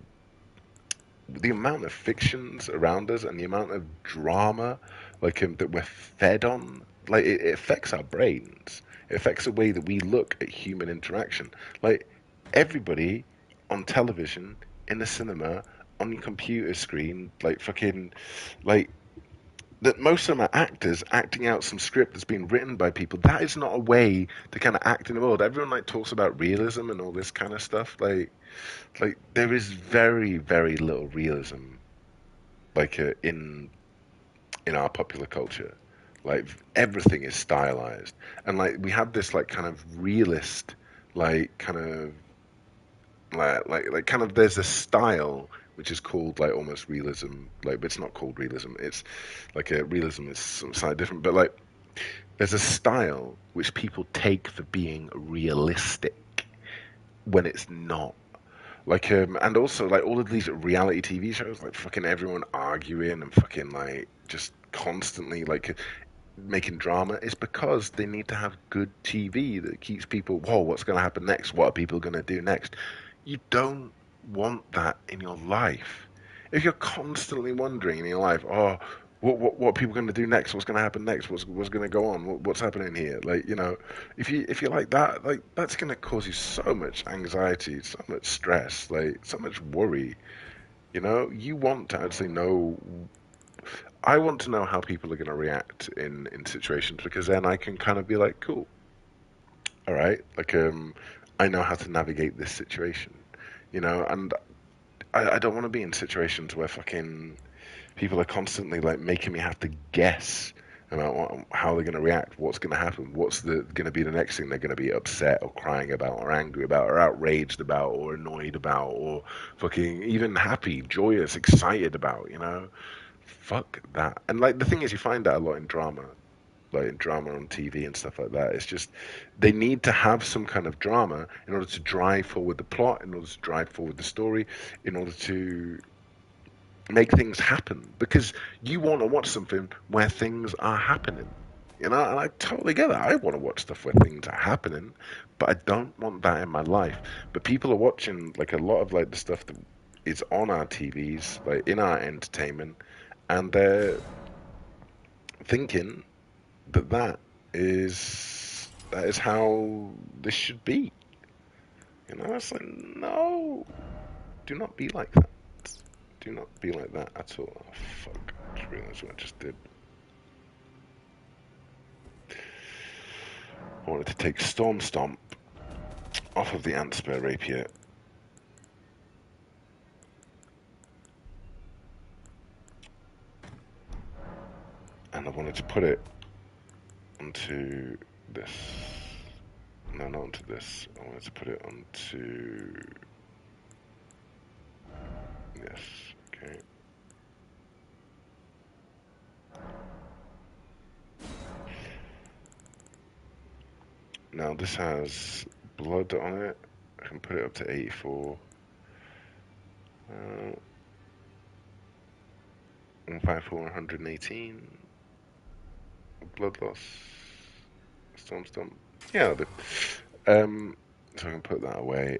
[SPEAKER 1] amount of fictions around us and the amount of drama that we're fed on, like it affects our brains. It affects the way that we look at human interaction. Like everybody on television, in the cinema, on your computer screen, like fucking like that most of them are actors acting out some script that's been written by people. That is not a way to kind of act in the world. Everyone like talks about realism and all this kind of stuff. Like there is very, very little realism in our popular culture. Like everything is stylized, and like we have this like kind of realist, like kind of like kind of there's a style which is called like almost realism, like but it's not called realism. It's like a realism is something different, but like there's a style which people take for being realistic when it's not. Like and also like all of these reality TV shows, like fucking everyone arguing and fucking like just constantly like making drama is because they need to have good TV that keeps people, whoa, what's going to happen next? What are people going to do next? You don't want that in your life. If you're constantly wondering in your life, oh, what are people going to do next? What's going to happen next? What's going to go on? What's happening here? Like, if you're like that, like that's going to cause you so much anxiety, so much stress, like so much worry. You want to actually know. I want to know how people are going to react in situations because then I can kind of be like, cool, all right, like I know how to navigate this situation, and I don't want to be in situations where fucking people are constantly like making me have to guess about how they're going to react, what's going to happen, what's going to be the next thing they're going to be upset or crying about or angry about or outraged about or annoyed about or fucking even happy, joyous, excited about. Fuck that. And like the thing is, you find that a lot in drama, like in drama on TV and stuff like that. It's just they need to have some kind of drama in order to drive forward the plot, in order to drive forward the story, in order to make things happen. Because you want to watch something where things are happening. And I totally get that. I want to watch stuff where things are happening, but I don't want that in my life. But people are watching like a lot of like the stuff that is on our TVs, like in our entertainment, and they're thinking that is how this should be. It's like no, do not be like that. Do not be like that at all. Oh, fuck! I just realized what I just did. I wanted to take Storm Stomp off of the Antspur Rapier, and I wanted to put it onto this. No, not onto this. I wanted to put it onto this. Okay. Now this has blood on it. I can put it up to 84. 154, 118. Blood loss. Storm Stomp. Yeah, so I can put that away.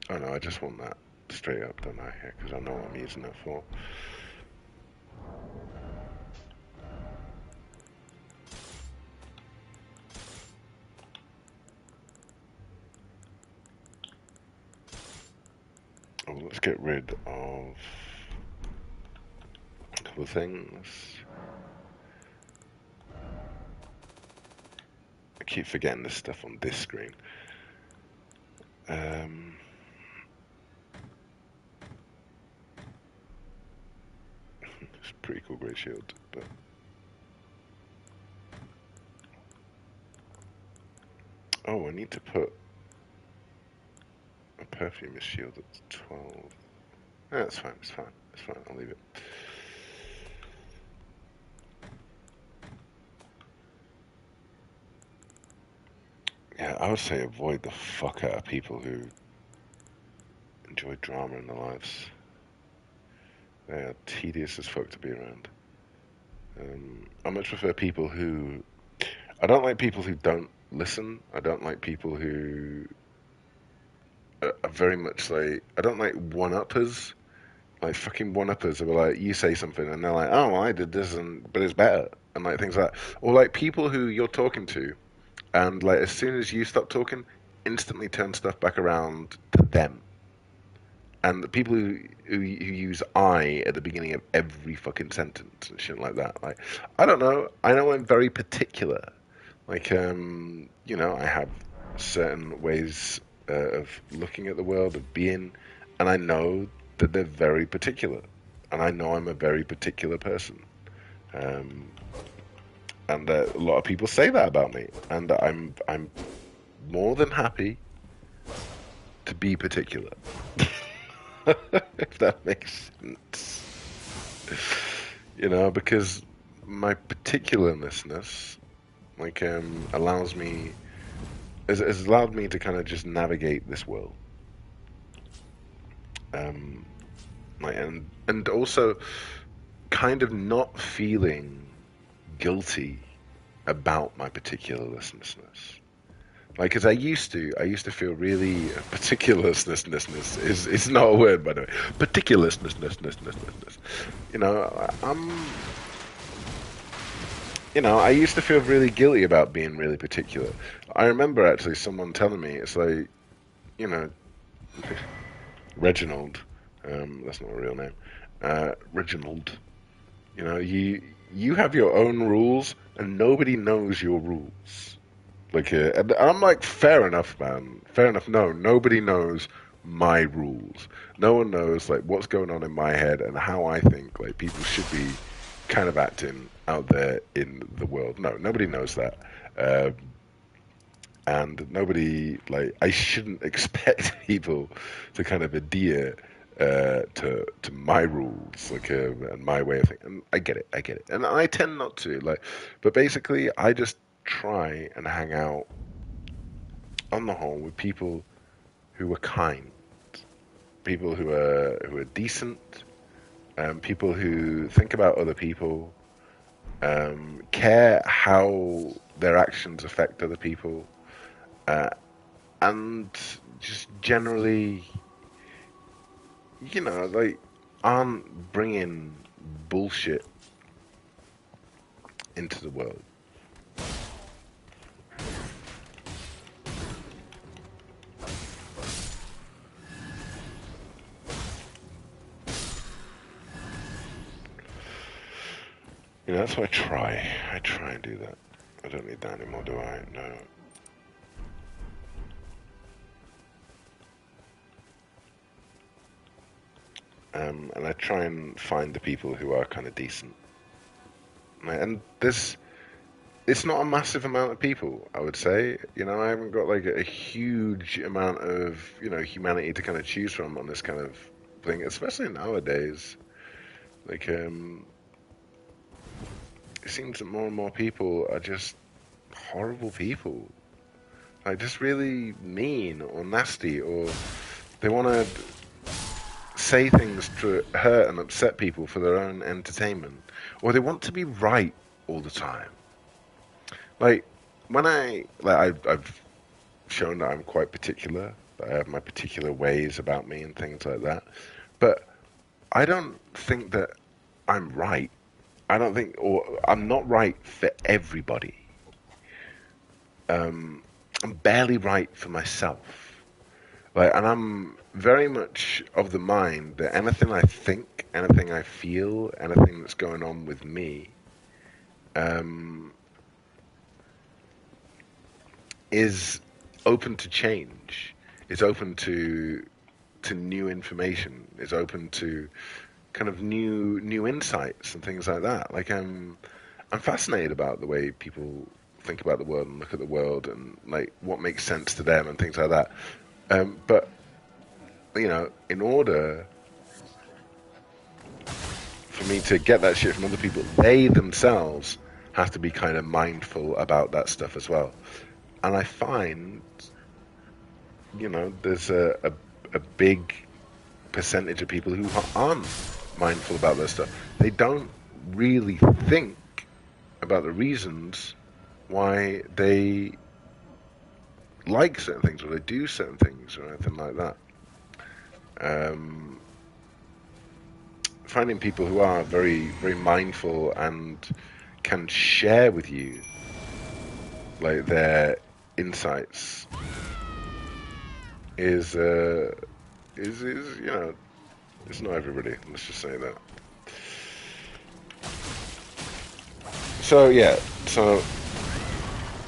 [SPEAKER 1] Oh no, I just want that straight up, don't I? Because I know what I'm using it for. Oh, let's get rid of a couple of things. I keep forgetting this stuff on this screen. Um, pretty cool great shield. But oh, I need to put a perfumist shield at 12. Yeah, that's fine. It's fine. It's fine. I'll leave it. Yeah, I would say avoid the fuck out of people who enjoy drama in their lives. They are tedious as fuck to be around. I much prefer people who. I don't like people who don't listen. I don't like people who are very much like. I don't like one-uppers. Like fucking one-uppers who are like, you say something and they're like, oh, well, I did this, but it's better. And like things like that. Or like people who you're talking to and like as soon as you stop talking, instantly turn stuff back around to them. And the people who use I at the beginning of every fucking sentence and shit like that. Like, I don't know. I know I'm very particular. Like, I have certain ways of looking at the world, of being, and I know that they're very particular. And I know I'm a very particular person. Um, and a lot of people say that about me, and I'm more than happy to be particular. If that makes sense. Because my particularness, like, allows me, has allowed me to kind of just navigate this world. Like, and also kind of not feeling guilty about my particularness. Like, because I used to feel really particularness is not a word, by the way. Particularness. I used to feel really guilty about being really particular. I remember actually someone telling me, it's like, you know, Reginald, that's not a real name, Reginald, you have your own rules and nobody knows your rules. Like, and I'm like, fair enough, man. Fair enough. No, nobody knows my rules. No one knows like what's going on in my head and how I think like people should be kind of acting out there in the world. No, nobody knows that. And nobody like I shouldn't expect people to kind of adhere to my rules like and my way of thinking. And I get it, and I tend not to like, but basically I just try and hang out on the whole with people who are kind, people who are decent, people who think about other people, care how their actions affect other people, uh, and just generally, like aren't bringing bullshit into the world. That's what I try. I try and do that. I don't need that anymore, do I? No. And I try and find the people who are kind of decent. And it's not a massive amount of people, I would say. I haven't got like a huge amount of, humanity to kind of choose from on this kind of thing, especially nowadays. Like, it seems that more and more people are just horrible people. Like, just really mean or nasty, or they want to say things to hurt and upset people for their own entertainment, or they want to be right all the time. Like, I've shown that I'm quite particular, that I have my particular ways about me and things like that, but I don't think that I'm right. I don't think, or I'm not right for everybody. I'm barely right for myself. Like, and I'm very much of the mind that anything I think, anything I feel, anything that's going on with me, um, is open to change. Is open to new information. Is open to kind of new insights and things like that. Like I'm fascinated about the way people think about the world and look at the world and like what makes sense to them and things like that. But in order for me to get that shit from other people, they themselves have to be kind of mindful about that stuff as well. And I find, there's a big percentage of people who aren't mindful about this stuff. They don't really think about the reasons why they like certain things or they do certain things or anything like that. Finding people who are very, very mindful and can share with you like their insights is it's not everybody. Let's just say that. So yeah, so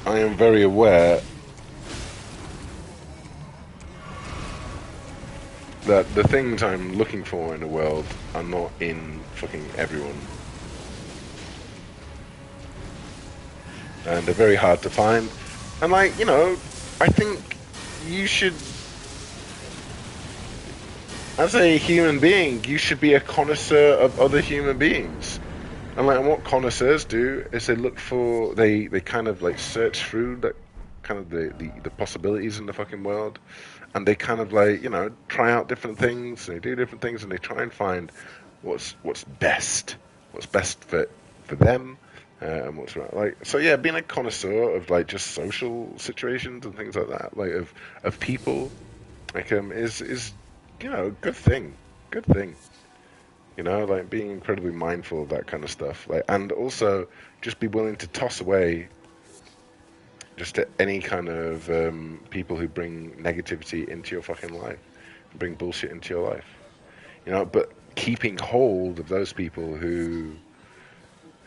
[SPEAKER 1] I am very aware that the things I'm looking for in the world are not in fucking everyone. And they're very hard to find. And I think you should, as a human being, you should be a connoisseur of other human beings. And what connoisseurs do is they kind of like search through that kind of the possibilities in the fucking world, and they kind of like try out different things, and they do different things, and they try and find what's best for them, and what's right. Like, so yeah, being a connoisseur of like just social situations and things like that, like of people, like is a good thing, good thing. Like being incredibly mindful of that kind of stuff, like, and also just be willing to toss away just any kind of people who bring negativity into your fucking life, bring bullshit into your life, but keeping hold of those people who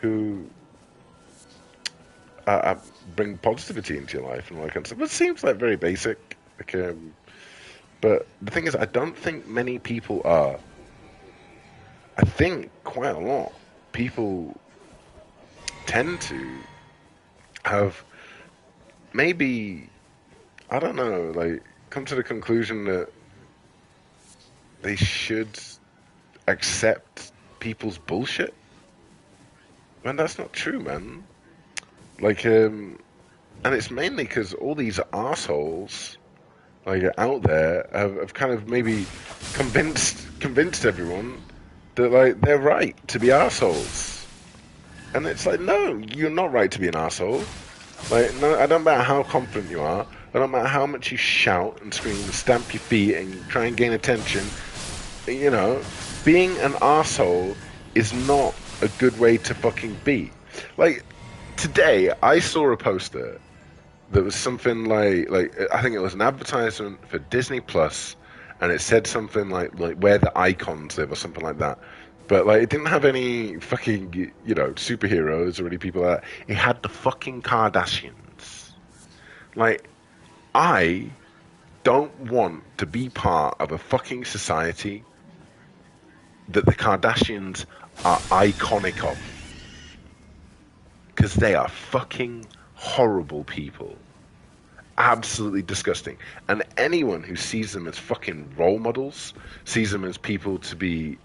[SPEAKER 1] bring positivity into your life and all that kind of stuff. It seems like very basic, like, but the thing is, I don't think many people are. I think quite a lot people tend to have maybe, I don't know, like come to the conclusion that they should accept people's bullshit. Man, that's not true, man. Like, and it's mainly because all these assholes like out there have kind of maybe convinced everyone that like they're right to be assholes, and it's like, no, you're not right to be an asshole. Like, no, I don't matter how confident you are. I don't matter how much you shout and scream and stamp your feet and try and gain attention. Being an asshole is not a good way to fucking be. Like, today I saw a poster that was something like I think it was an advertisement for Disney Plus, and it said something like where the icons live or something like that. But like, it didn't have any fucking superheroes or any people like that. It had the fucking Kardashians. Like, I don't want to be part of a fucking society that the Kardashians are iconic of, because they are fucking horrible people. Absolutely disgusting. And anyone who sees them as fucking role models, sees them as people to be,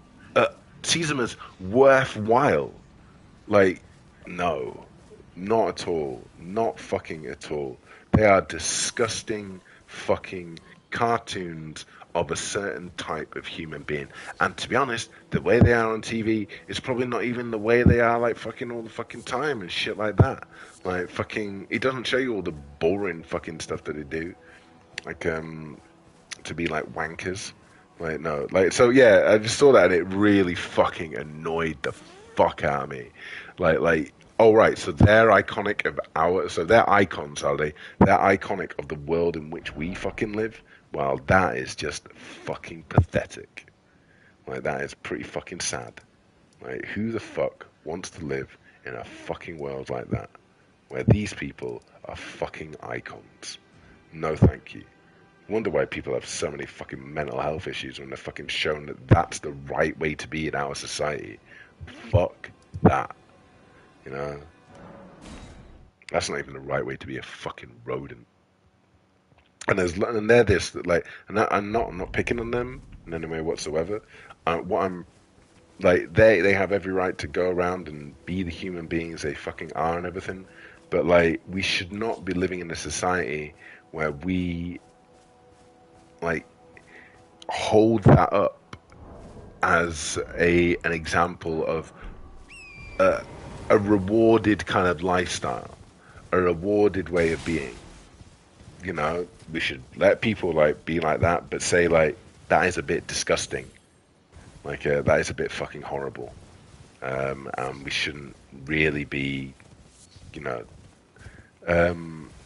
[SPEAKER 1] sees them as worthwhile, like, no, not at all, not fucking at all. They are disgusting fucking cartoons of a certain type of human being. And to be honest, the way they are on TV is probably not even the way they are like fucking all the fucking time and shit like that. Like, fucking, it doesn't show you all the boring fucking stuff that they do. Like, to be like wankers. Like, no, like, so yeah, I just saw that and it really fucking annoyed the fuck out of me. Like, oh right, so they're iconic of so they're icons, are they? They're iconic of the world in which we fucking live. Well, that is just fucking pathetic. Like, that is pretty fucking sad. Like, who the fuck wants to live in a fucking world like that, where these people are fucking icons? No, thank you. Wonder why people have so many fucking mental health issues when they're fucking shown that that's the right way to be in our society. Fuck that. You know? That's not even the right way to be a fucking rodent. And they're this like, and I'm not picking on them in any way whatsoever. What I'm like, they have every right to go around and be the human beings they fucking are and everything. But like, we should not be living in a society where we like hold that up as an example of a, a rewarded kind of lifestyle, a rewarded way of being. You know, we should let people like be like that, but say like that is a bit disgusting. Like that is a bit fucking horrible. And we shouldn't really be, you know,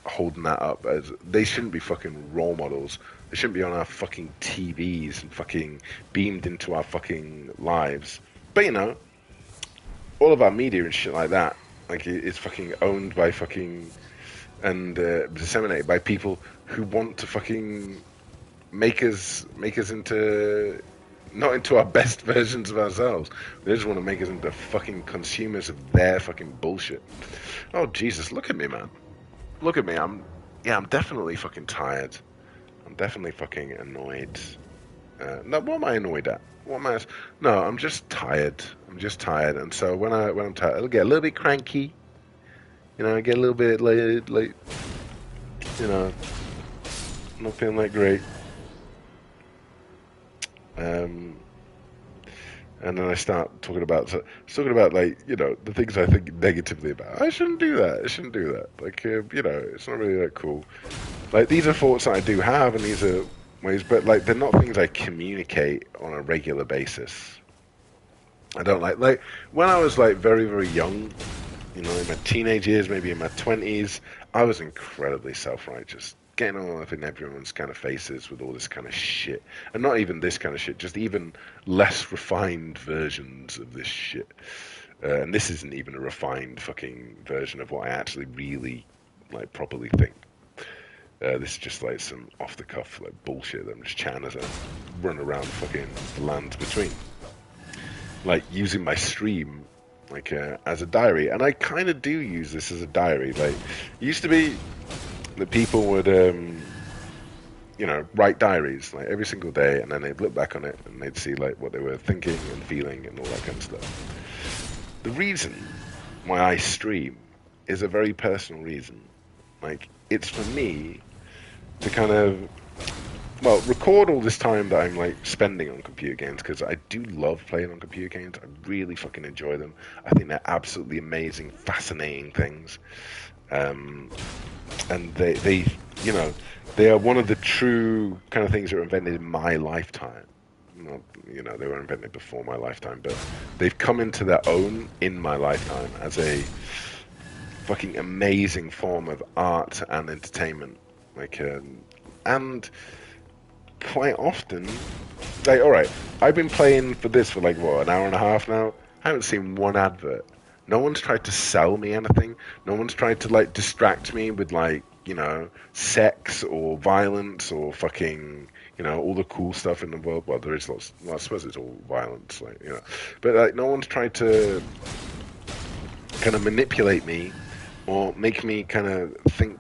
[SPEAKER 1] holding that up as they shouldn't be fucking role models. They shouldn't be on our fucking TVs and fucking beamed into our fucking lives. But you know, all of our media and shit like that, like it's fucking owned by fucking and disseminated by people who want to fucking make us into not into our best versions of ourselves. They just want to make us into fucking consumers of their fucking bullshit. Oh Jesus, look at me, man. Look at me. I'm definitely fucking tired. I'm definitely fucking annoyed. No, what am I annoyed at? What am I? No, I'm just tired. I'm just tired, and so when I'm tired, I'll get a little bit cranky. You know, I get a little bit like you know, not feeling that great. Um, and then I start talking about like you know the things I think negatively about. I shouldn't do that. I shouldn't do that. Like you know, it's not really that cool. Like these are thoughts that I do have, and these are ways, but like they're not things I communicate on a regular basis. I don't like when I was like very very young, you know, in my teenage years, maybe in my 20s, I was incredibly self-righteous, getting all up in everyone's kind of faces with all this kind of shit, and not even this kind of shit, just even less refined versions of this shit. And this isn't even a refined fucking version of what I actually really like properly think. This is just like some off the cuff like bullshit that I'm just chatting as I run around fucking the land between. Like using my stream like as a diary, and I kind of do use this as a diary. Like, it used to be that people would, you know, write diaries like every single day, and then they'd look back on it and they'd see like what they were thinking and feeling and all that kind of stuff. The reason why I stream is a very personal reason. Like, it's for me to kind of well, record all this time that I'm like spending on computer games because I do love playing on computer games. I really fucking enjoy them. I think they're absolutely amazing, fascinating things. And they, you know, they are one of the true kind of things that were invented in my lifetime. Not, you know, they were invented before my lifetime, but they've come into their own in my lifetime as a fucking amazing form of art and entertainment. Like, and quite often, like, all right, I've been playing for this for like what, an hour and a half now. I haven't seen one advert. No one's tried to sell me anything. No one's tried to like distract me with like, you know, sex or violence or fucking, you know, all the cool stuff in the world. Well, there is lots. Well, I suppose it's all violence, like, you know, but like no one's tried to kind of manipulate me or make me kind of think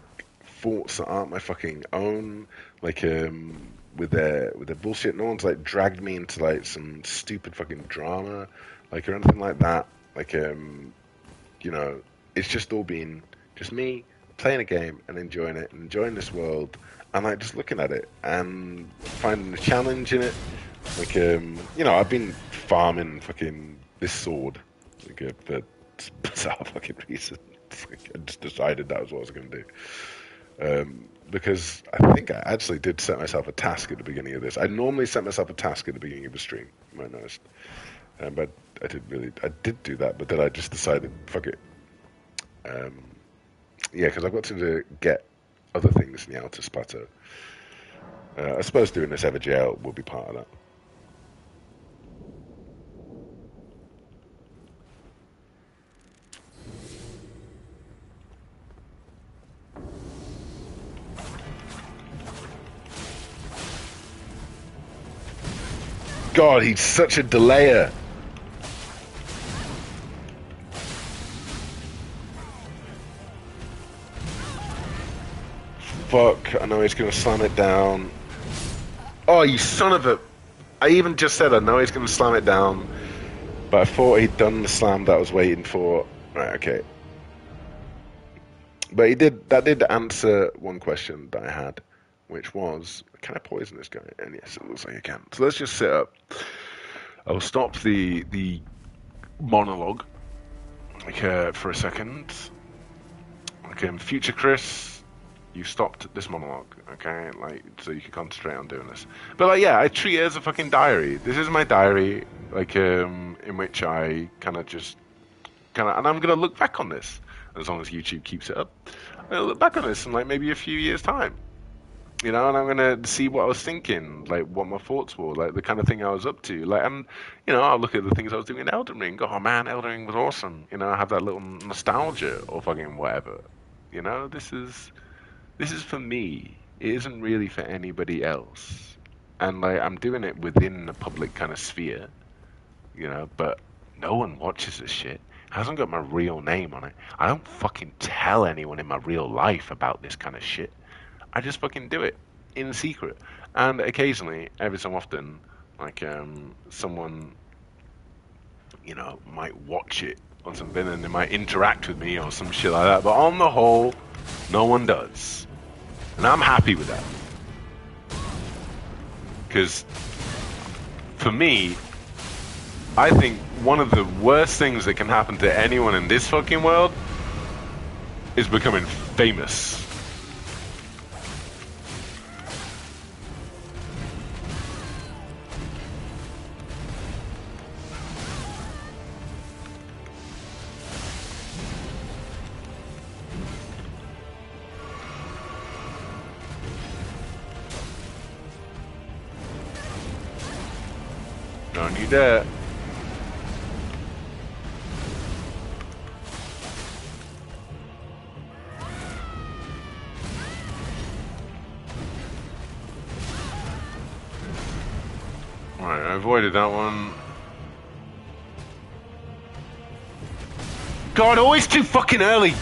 [SPEAKER 1] thoughts that aren't my fucking own. Like with their bullshit. No one's like dragged me into like some stupid fucking drama, like or anything like that. Like you know, it's just all been just me playing a game and enjoying it, and enjoying this world, and like just looking at it and finding the challenge in it. Like you know, I've been farming fucking this sword, like for bizarre fucking reason. I just decided that was what I was going to do. Because I think I actually did set myself a task at the beginning of this. I normally set myself a task at the beginning of a stream, you might notice. But I did do that, but then I just decided, fuck it. Yeah, because I've got to get other things in the outer plateau. I suppose doing this ever jail will be part of that. God, he's such a delayer. Fuck, I know he's gonna slam it down. Oh, you son of a... I even just said I know he's gonna slam it down, but I thought he'd done the slam that I was waiting for. Right, okay. But he did. That did answer one question that I had, which was, can I poison this guy? And yes, it looks like I can. So let's just sit up. I'll stop the monologue for a second. Okay, future Chris, you stopped this monologue. Okay, like so you can concentrate on doing this. But like, yeah, I treat it as a fucking diary. This is my diary, like in which I kind of just and I'm gonna look back on this as long as YouTube keeps it up. I'm gonna look back on this in like maybe a few years' time, and I'm gonna see what I was thinking, like what my thoughts were, like the kind of thing I was up to. Like, I'll look at the things I was doing in Elden Ring. Oh man, Elden Ring was awesome. I have that little nostalgia or fucking whatever. This is for me. It isn't really for anybody else, and like I'm doing it within the public kind of sphere, but no one watches this shit. It hasn't got my real name on it. I don't fucking tell anyone in my real life about this kind of shit. I just fucking do it in secret. And occasionally, every so often, like someone, might watch it or something and they might interact with me or some shit like that. But on the whole, no one does. And I'm happy with that. Because for me, I think one of the worst things that can happen to anyone in this fucking world is becoming famous. Don't need that. Alright, I avoided that one. God, always too fucking early.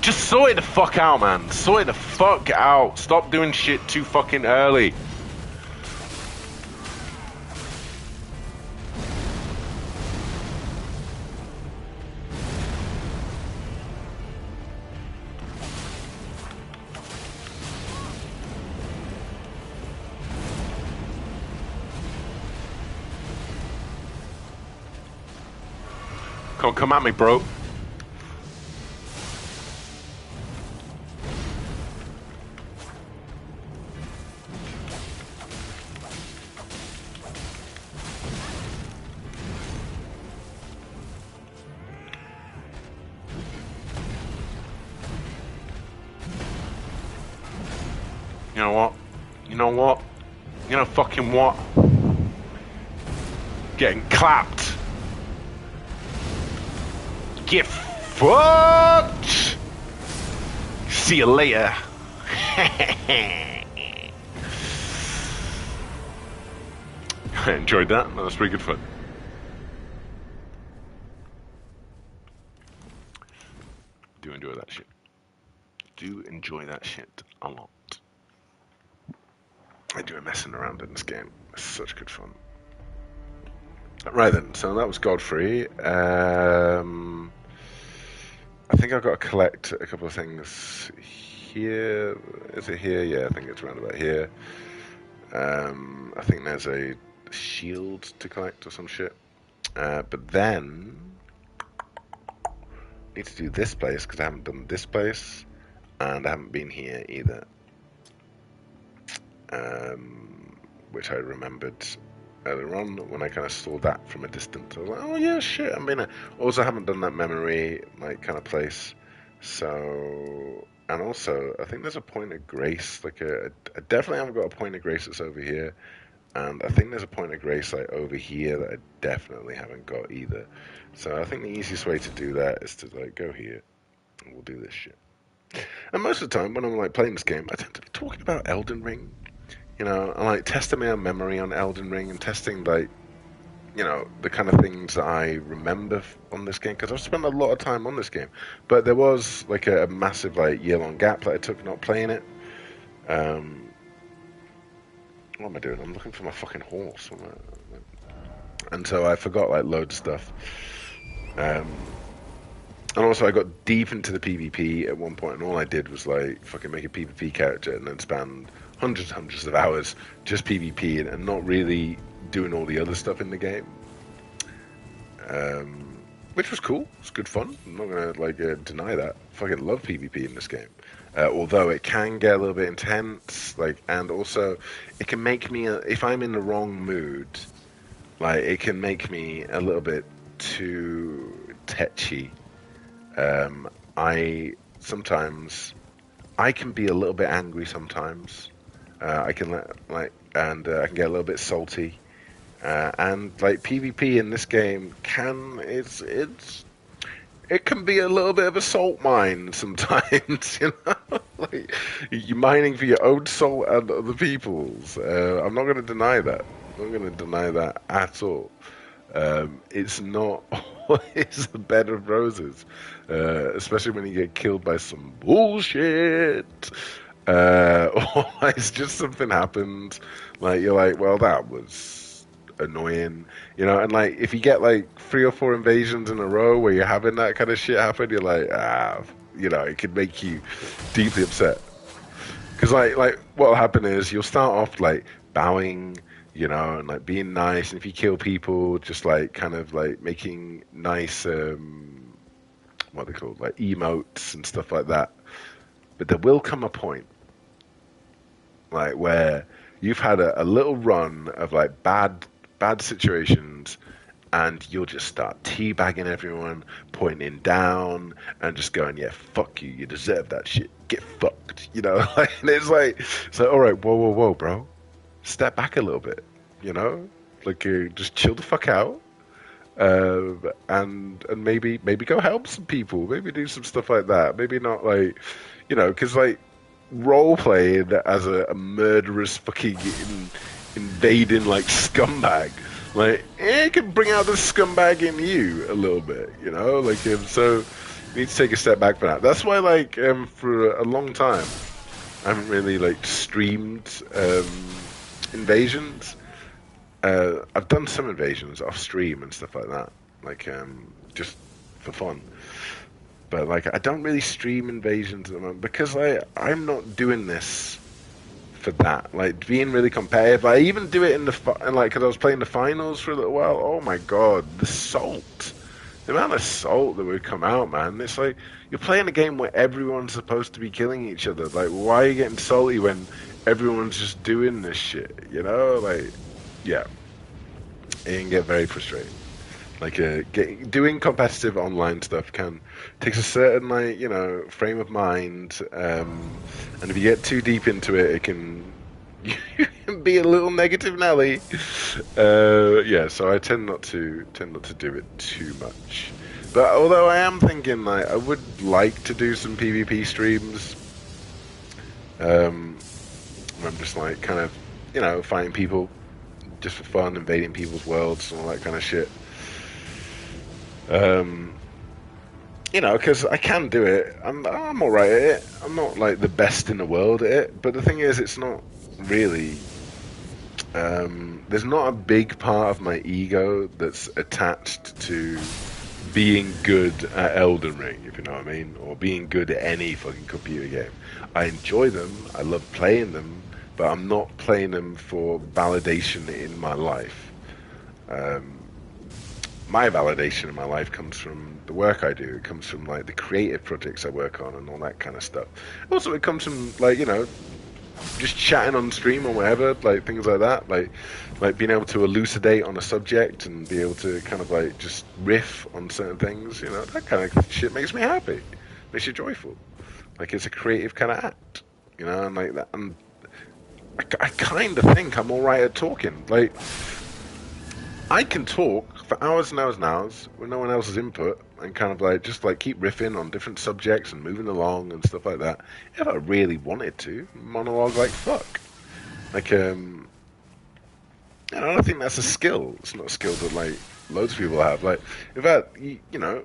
[SPEAKER 1] Just sort it the fuck out, man. Sort it the fuck out. Stop doing shit too fucking early. Come at me, bro. You know what? You know what? You know fucking what? Getting clapped. Get fucked! See you later. I enjoyed that. That was pretty good fun. Do enjoy that shit. Do enjoy that shit a lot. I enjoy messing around in this game. It's such good fun. Right then, so that was Godfrey. I think I've got to collect a couple of things here. Is it here? Yeah, I think it's around about here. I think there's a shield to collect or some shit. But then I need to do this place because I haven't done this place and I haven't been here either. Which I remembered earlier on when I kind of saw that from a distance. I was like, oh yeah, shit. I mean, I also haven't done that memory like kind of place. So, and also I think there's a point of grace. Like I definitely haven't got a point of grace that's over here, and I think there's a point of grace like over here that I definitely haven't got either. So I think the easiest way to do that is to like go here, and we'll do this shit. And most of the time when I'm like playing this game, I tend to be talking about Elden Ring. I'm like testing my own memory on Elden Ring and testing like the kind of things that I remember on this game, because I've spent a lot of time on this game. But there was like a massive like year-long gap that I took not playing it. Um, what am I doing? I'm looking for my fucking horse. And so I forgot like loads of stuff. Um, and also I got deep into the PvP at one point, and all I did was like fucking make a PvP character and then spend hundreds of hours just PvP and not really doing all the other stuff in the game. Which was cool. It's good fun. I'm not gonna deny that. I fucking love PvP in this game. Although it can get a little bit intense, and also it can make me if I'm in the wrong mood, it can make me a little bit too tetchy. I sometimes I can be a little bit angry sometimes. I can I can get a little bit salty. And PvP in this game it can be a little bit of a salt mine sometimes, like you're mining for your own salt and other people's. I'm not going to deny that. I'm not going to deny that at all. It's not always a bed of roses, especially when you get killed by some bullshit. Or it's just something happens. You're like, well, that was annoying, and if you get 3 or 4 invasions in a row where you're having that kind of shit happen, you're like, it could make you deeply upset. Because what'll happen is you'll start off bowing, and being nice, and if you kill people, just kind of making nice what are they called, emotes and stuff like that. But there will come a point where you've had a little run of bad situations, and you'll just start teabagging everyone, pointing down, and just going, "Yeah, fuck you. You deserve that shit. Get fucked." And it's all right, whoa, bro, step back a little bit. Just chill the fuck out, and maybe go help some people. Maybe do some stuff like that. Maybe not because role playing as a murderous fucking invading scumbag, it can bring out the scumbag in you a little bit, so you need to take a step back from that. That's why for a long time I haven't really streamed invasions. I've done some invasions off stream and stuff like that, just for fun. But I don't really stream invasions at the moment because I'm not doing this for that. Being really competitive. I even do it because I was playing the finals for a little while. Oh my god, the salt, the amount of salt that would come out, man. It's you're playing a game where everyone's supposed to be killing each other. Why are you getting salty when everyone's just doing this shit? Yeah, it can get very frustrating. Doing competitive online stuff takes a certain frame of mind, and if you get too deep into it, it can you can be a little negative Nelly. Yeah, so I tend not to do it too much. But although I am thinking I would like to do some PvP streams. I'm just kind of fighting people just for fun, invading people's worlds and all that kind of shit. Because I can do it. I'm alright at it. I'm not the best in the world at it, but the thing is, it's not really. There's not a big part of my ego that's attached to being good at Elden Ring, if you know what I mean, or being good at any fucking computer game. I enjoy them. I love playing them, but I'm not playing them for validation in my life. My validation in my life comes from the work I do. It comes from the creative projects I work on and all that kind of stuff. Also, it comes from just chatting on stream or whatever, things like that. Like being able to elucidate on a subject and be able to kind of just riff on certain things. That kind of shit makes me happy, makes you joyful. It's a creative kind of act, and that. And I kind of think I'm all right at talking. I can talk for hours and hours and hours with no one else's input and kind of just keep riffing on different subjects and moving along and stuff like that. If I really wanted to, monologue like fuck. And I don't think that's a skill. It's not a skill that like loads of people have. Like, in fact, you know,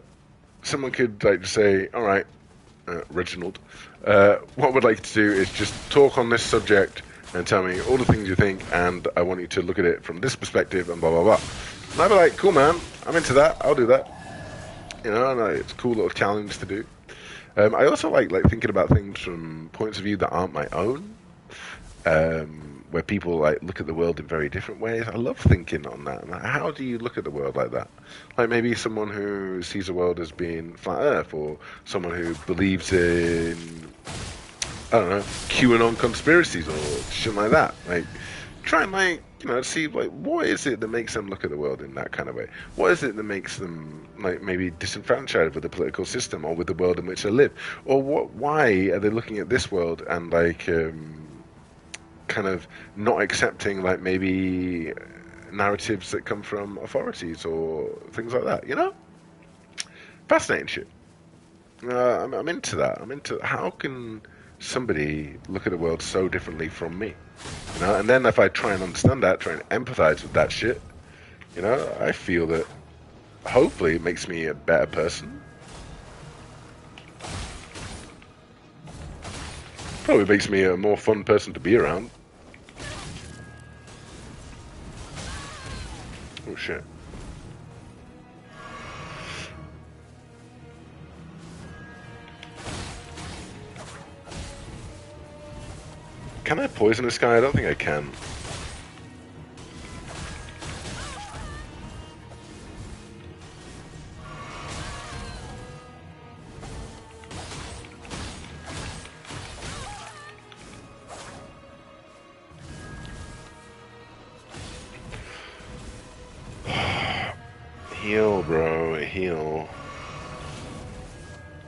[SPEAKER 1] someone could like just say, "All right, Reginald, what we'd like to do is just talk on this subject and tell me all the things you think, and I want you to look at it from this perspective and blah blah blah." And I'd be like, "Cool, man. I'm into that. I'll do that." You know, and it's a cool little challenge to do. I also like thinking about things from points of view that aren't my own. Where people like look at the world in very different ways. I love thinking on that. Like, how do you look at the world like that? Like maybe someone who sees the world as being flat Earth, or someone who believes in, I don't know, QAnon conspiracies or shit like that. Like try and like see like what is it that makes them look at the world in that kind of way? What is it that makes them like maybe disenfranchised with the political system or with the world in which they live? Or what? Why are they looking at this world and like kind of not accepting like maybe narratives that come from authorities or things like that, you know? Fascinating shit. I'm into that. I'm into how can somebody look at the world so differently from me, you know? And then if I try and understand that, try and empathize with that shit, you know, I feel that hopefully it makes me a better person. Probably makes me a more fun person to be around. Oh shit. Can I poison this guy? I don't think I can. Heal, bro, heal.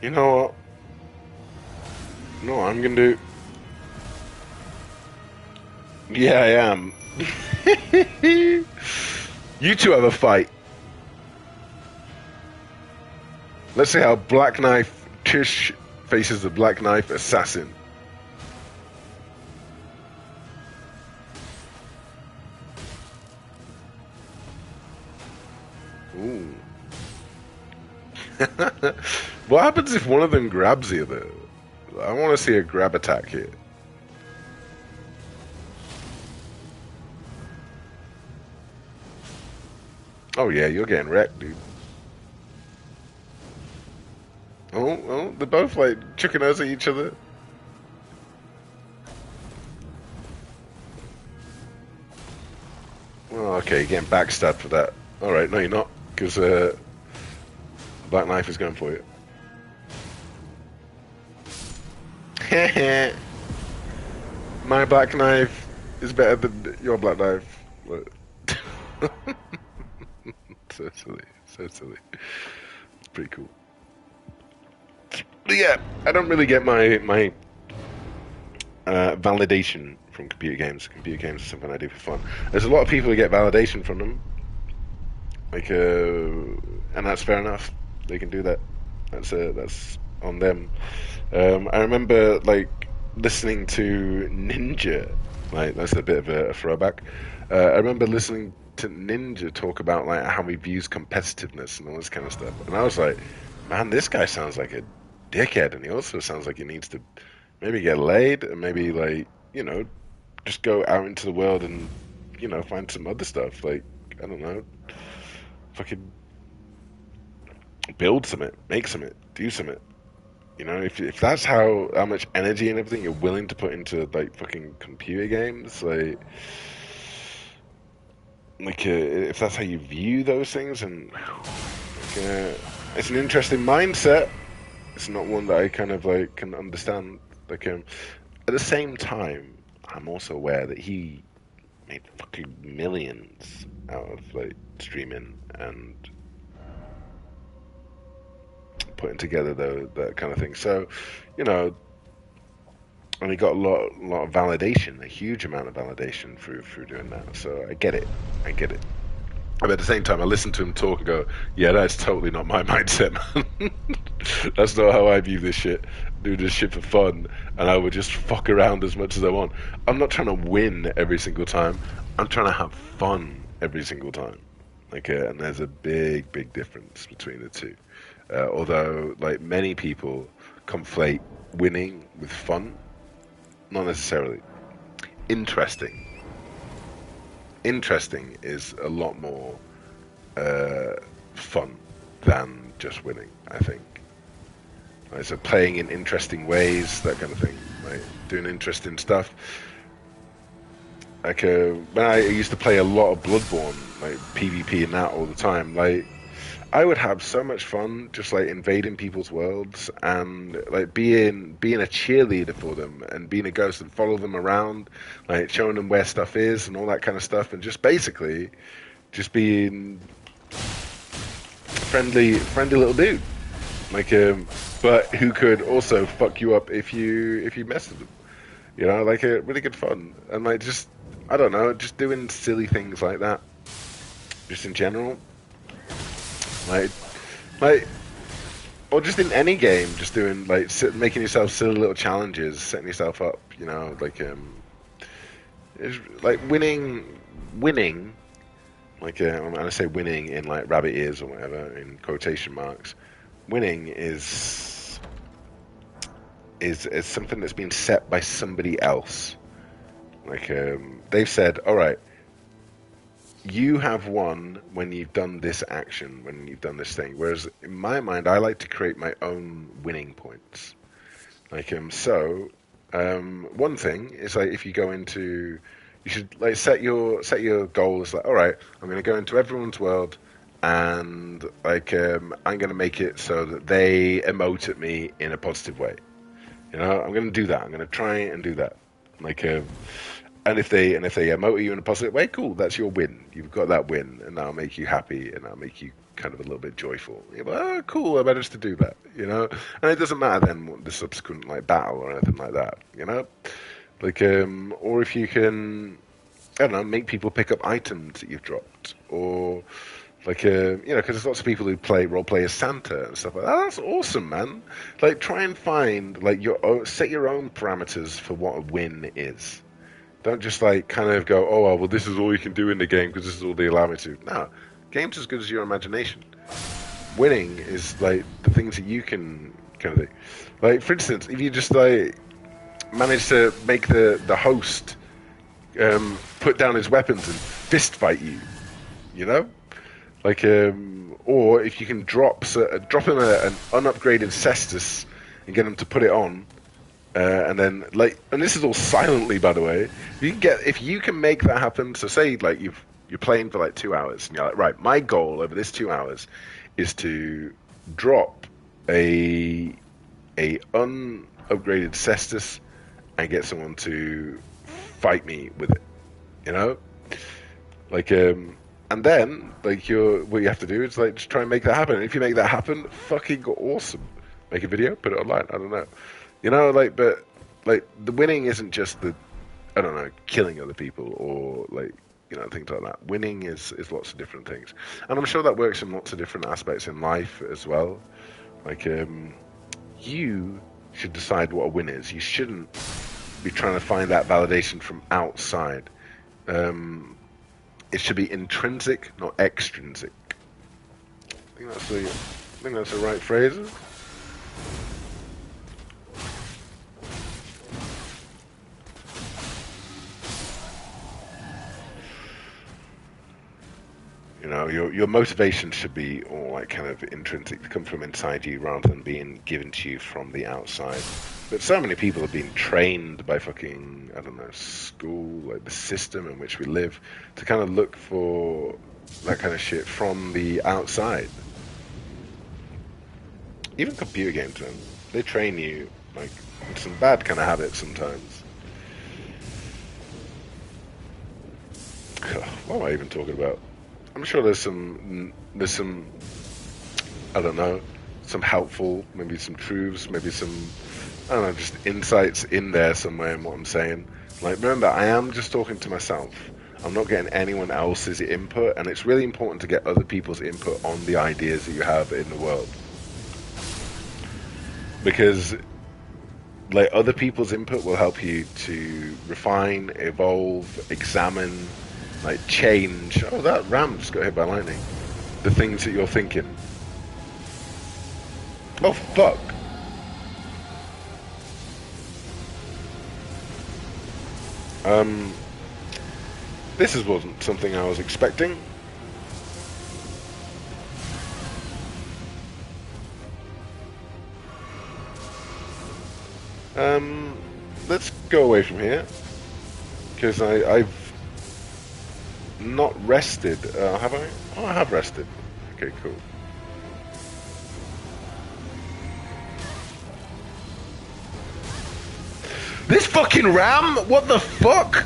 [SPEAKER 1] You know what? No, I'm gonna do. Yeah, I am. You two have a fight. Let's see how Black Knife Tish faces the Black Knife Assassin. Ooh. What happens if one of them grabs the other? I want to see a grab attack here. Oh yeah, you're getting wrecked, dude. Oh, they're both like chucking us at each other. Oh, okay, you're getting backstabbed for that. Alright, no you're not, because Black Knife is going for you. My Black Knife is better than your Black Knife. So silly, so silly. It's pretty cool. But yeah, I don't really get my validation from computer games. Computer games is something I do for fun. There's a lot of people who get validation from them, like, and that's fair enough. They can do that. That's on them. I remember like listening to Ninja. Like that's a bit of a throwback. I remember listening to Ninja talk about like how he views competitiveness and all this kind of stuff, and I was like, man, this guy sounds like a dickhead, and he also sounds like he needs to maybe get laid and maybe like just go out into the world and find some other stuff. Like I don't know, fucking build something, make something, do something. If that's how much energy and everything you're willing to put into like fucking computer games, if that's how you view those things, and it's an interesting mindset. It's not one that I kind of like can understand. Like at the same time, I'm also aware that he made fucking millions out of like streaming and putting together that kind of thing. So, and he got a lot of validation, a huge amount of validation through doing that. So I get it. But at the same time, I listen to him talk and go, yeah, that's totally not my mindset, man. That's not how I view this shit. Do this shit for fun, and I would just fuck around as much as I want. I'm not trying to win every single time. I'm trying to have fun every single time. Like, and there's a big difference between the two. Although, like many people conflate winning with fun, not necessarily. Interesting. Interesting is a lot more uh, fun than just winning, I think. Right, so playing in interesting ways, that kind of thing, right? Doing interesting stuff. Like when I used to play a lot of Bloodborne, like PvP and that all the time, like I would have so much fun just like invading people's worlds and like being a cheerleader for them and being a ghost and follow them around, like showing them where stuff is and all that kind of stuff, and just basically just being friendly little dude, like but who could also fuck you up if you mess with them. You know, like really good fun and like just I don't know, just doing silly things like that, just in general, like like or just in any game, just doing like making yourself silly little challenges, setting yourself up. You know, like it's like winning. Like when I say winning in like rabbit ears or whatever in quotation marks, winning is something that's been set by somebody else. Like they've said, all right, you have won when you've done this action, when you've done this thing. Whereas in my mind, I like to create my own winning points. Like one thing is like if you go into, you should like set your goal as like, all right, I'm going to go into everyone's world, and like I'm going to make it so that they emote at me in a positive way. You know, I'm going to do that. I'm going to try and do that. Like and if they emote you in a positive way, cool, that's your win. You've got that win, and that'll make you happy, and that'll make you kind of a little bit joyful. You're like, oh, cool, I managed to do that, you know. And it doesn't matter then what the subsequent like battle or anything like that, you know. Like, or if you can, I don't know, make people pick up items that you've dropped, or like, you know, because there's lots of people who role play as Santa and stuff like that. That's awesome, man. Like, try and find like set your own parameters for what a win is. Don't just like kind of go, oh well, this is all you can do in the game because this is all they allow me to. No, game's as good as your imagination. Winning is like the things that you can kind of do. Like for instance, if you just like manage to make the host put down his weapons and fist fight you, you know, like or if you can drop him an unupgraded Cestus and get him to put it on. And then, like, and this is all silently, by the way. If you can make that happen. So, say like you're playing for like 2 hours, and you're like, right, my goal over this 2 hours is to drop a unupgraded Cestus and get someone to fight me with it. You know, like and then like what you have to do is like just try and make that happen. And if you make that happen, fucking awesome. Make a video, put it online. I don't know. You know, like, but like the winning isn't just I don't know, killing other people or like, you know, things like that. Winning is lots of different things, and I'm sure that works in lots of different aspects in life as well. Like, you should decide what a win is. You shouldn't be trying to find that validation from outside. It should be intrinsic, not extrinsic. I think that's the right phrase. You know, your motivation should be all like kind of intrinsic, to come from inside you rather than being given to you from the outside. But so many people have been trained by fucking, I don't know, school, like the system in which we live, to kind of look for that kind of shit from the outside. Even computer games, man, they train you like in some bad kind of habits sometimes. What am I even talking about? I'm sure there's some, I don't know, some helpful, maybe some truths, maybe some, I don't know, just insights in there somewhere in what I'm saying. Like, remember, I am just talking to myself. I'm not getting anyone else's input, and it's really important to get other people's input on the ideas that you have in the world. Because, like, other people's input will help you to refine, evolve, examine, like change. Oh, that ram just got hit by lightning. The things that you're thinking. Oh fuck! This wasn't something I was expecting. Let's go away from here because I've not rested. Have I? Oh, I have rested. Okay, cool. This fucking ram? What the fuck?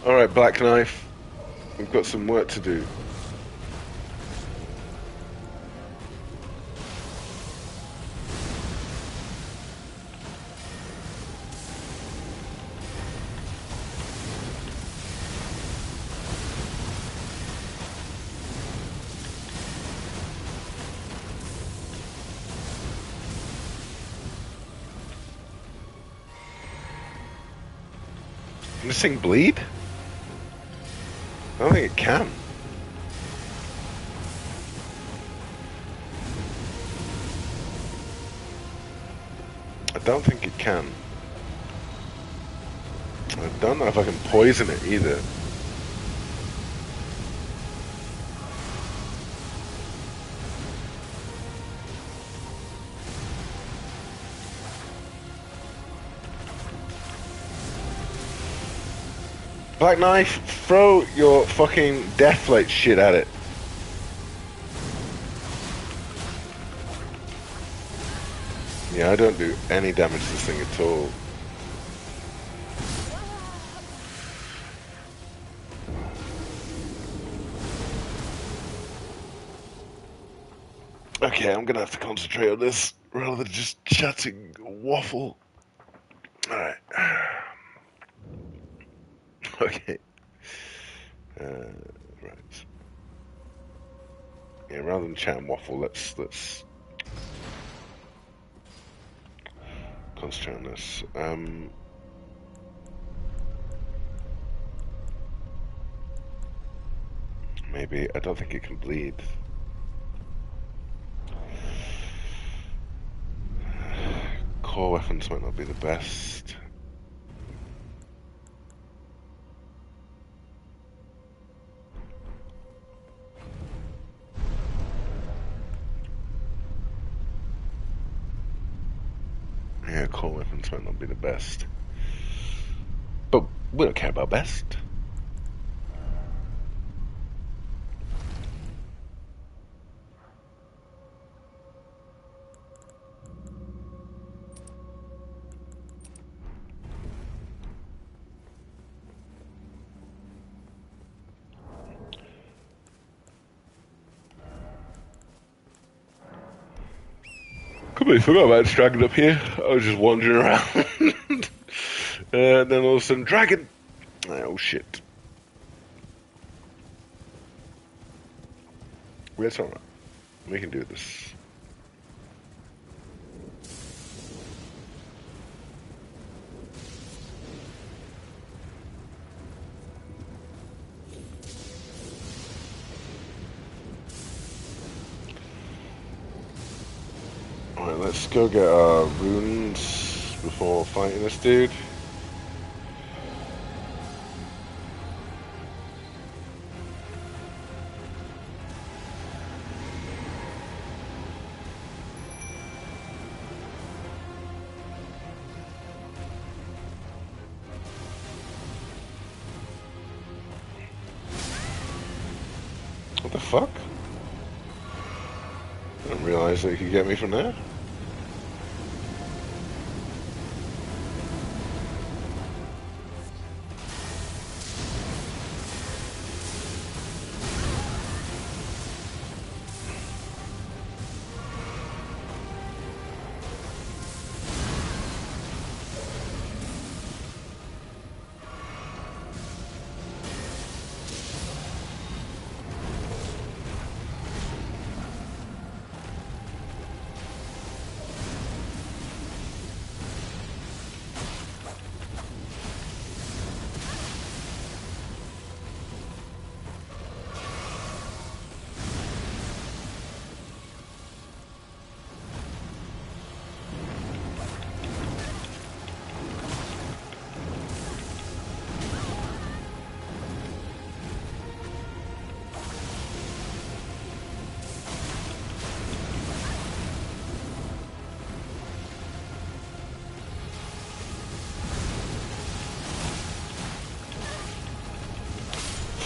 [SPEAKER 1] Alright, Black Knife. We've got some work to do. Can this thing bleed? I don't think it can. I don't think it can. I don't know if I can poison it either. Black Knife, throw your fucking deathlight shit at it. Yeah, I don't do any damage to this thing at all. Okay, I'm gonna have to concentrate on this rather than just chatting waffle. Alright. Okay. Right. Yeah, rather than chat and waffle, let's concentrate on this. Maybe I don't think it can bleed. Core weapons might not be the best. Yeah, core weapons might not be the best. But we don't care about best. Completely forgot about this dragon up here. I was just wandering around. And then all of a sudden, dragon! Oh shit. It's alright. We can do this. Alright, let's go get our runes before fighting this dude. What the fuck? I didn't realize that you could get me from there.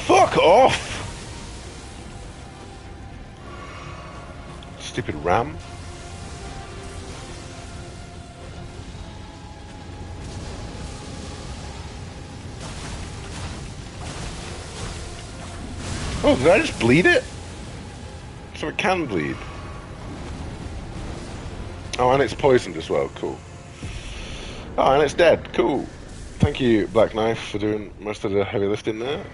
[SPEAKER 1] Fuck off! Stupid ram. Oh, did I just bleed it? So it can bleed. Oh, and it's poisoned as well. Cool. Oh, and it's dead. Cool. Thank you, Black Knife, for doing most of the heavy lifting there.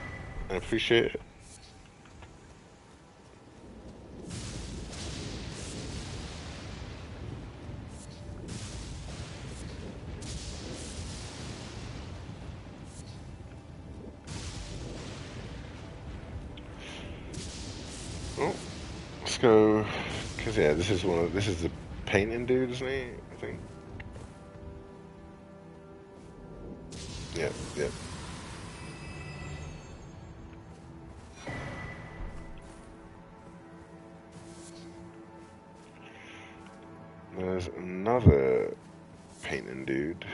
[SPEAKER 1] I appreciate it. Oh, let's go. Because yeah, this is the painting dude, isn't he? I think. Yeah, yeah. There's another painting dude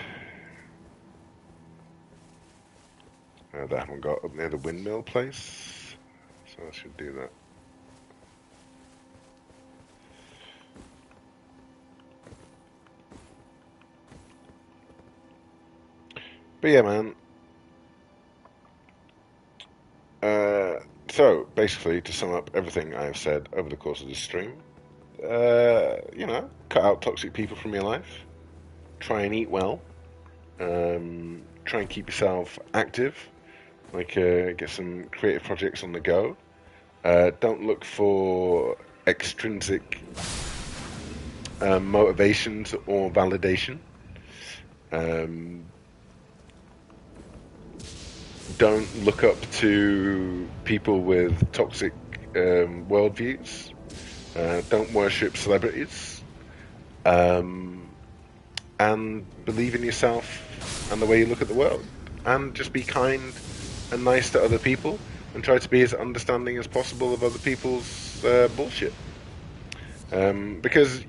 [SPEAKER 1] that I haven't got up near the windmill place, so I should do that. But yeah, man. So basically, to sum up everything I've said over the course of this stream, cut out toxic people from your life. Try and eat well. Try and keep yourself active. Get some creative projects on the go. Don't look for extrinsic motivations or validation. Don't look up to people with toxic worldviews. Don't worship celebrities. And believe in yourself and the way you look at the world. And just be kind and nice to other people. And try to be as understanding as possible of other people's bullshit. Because,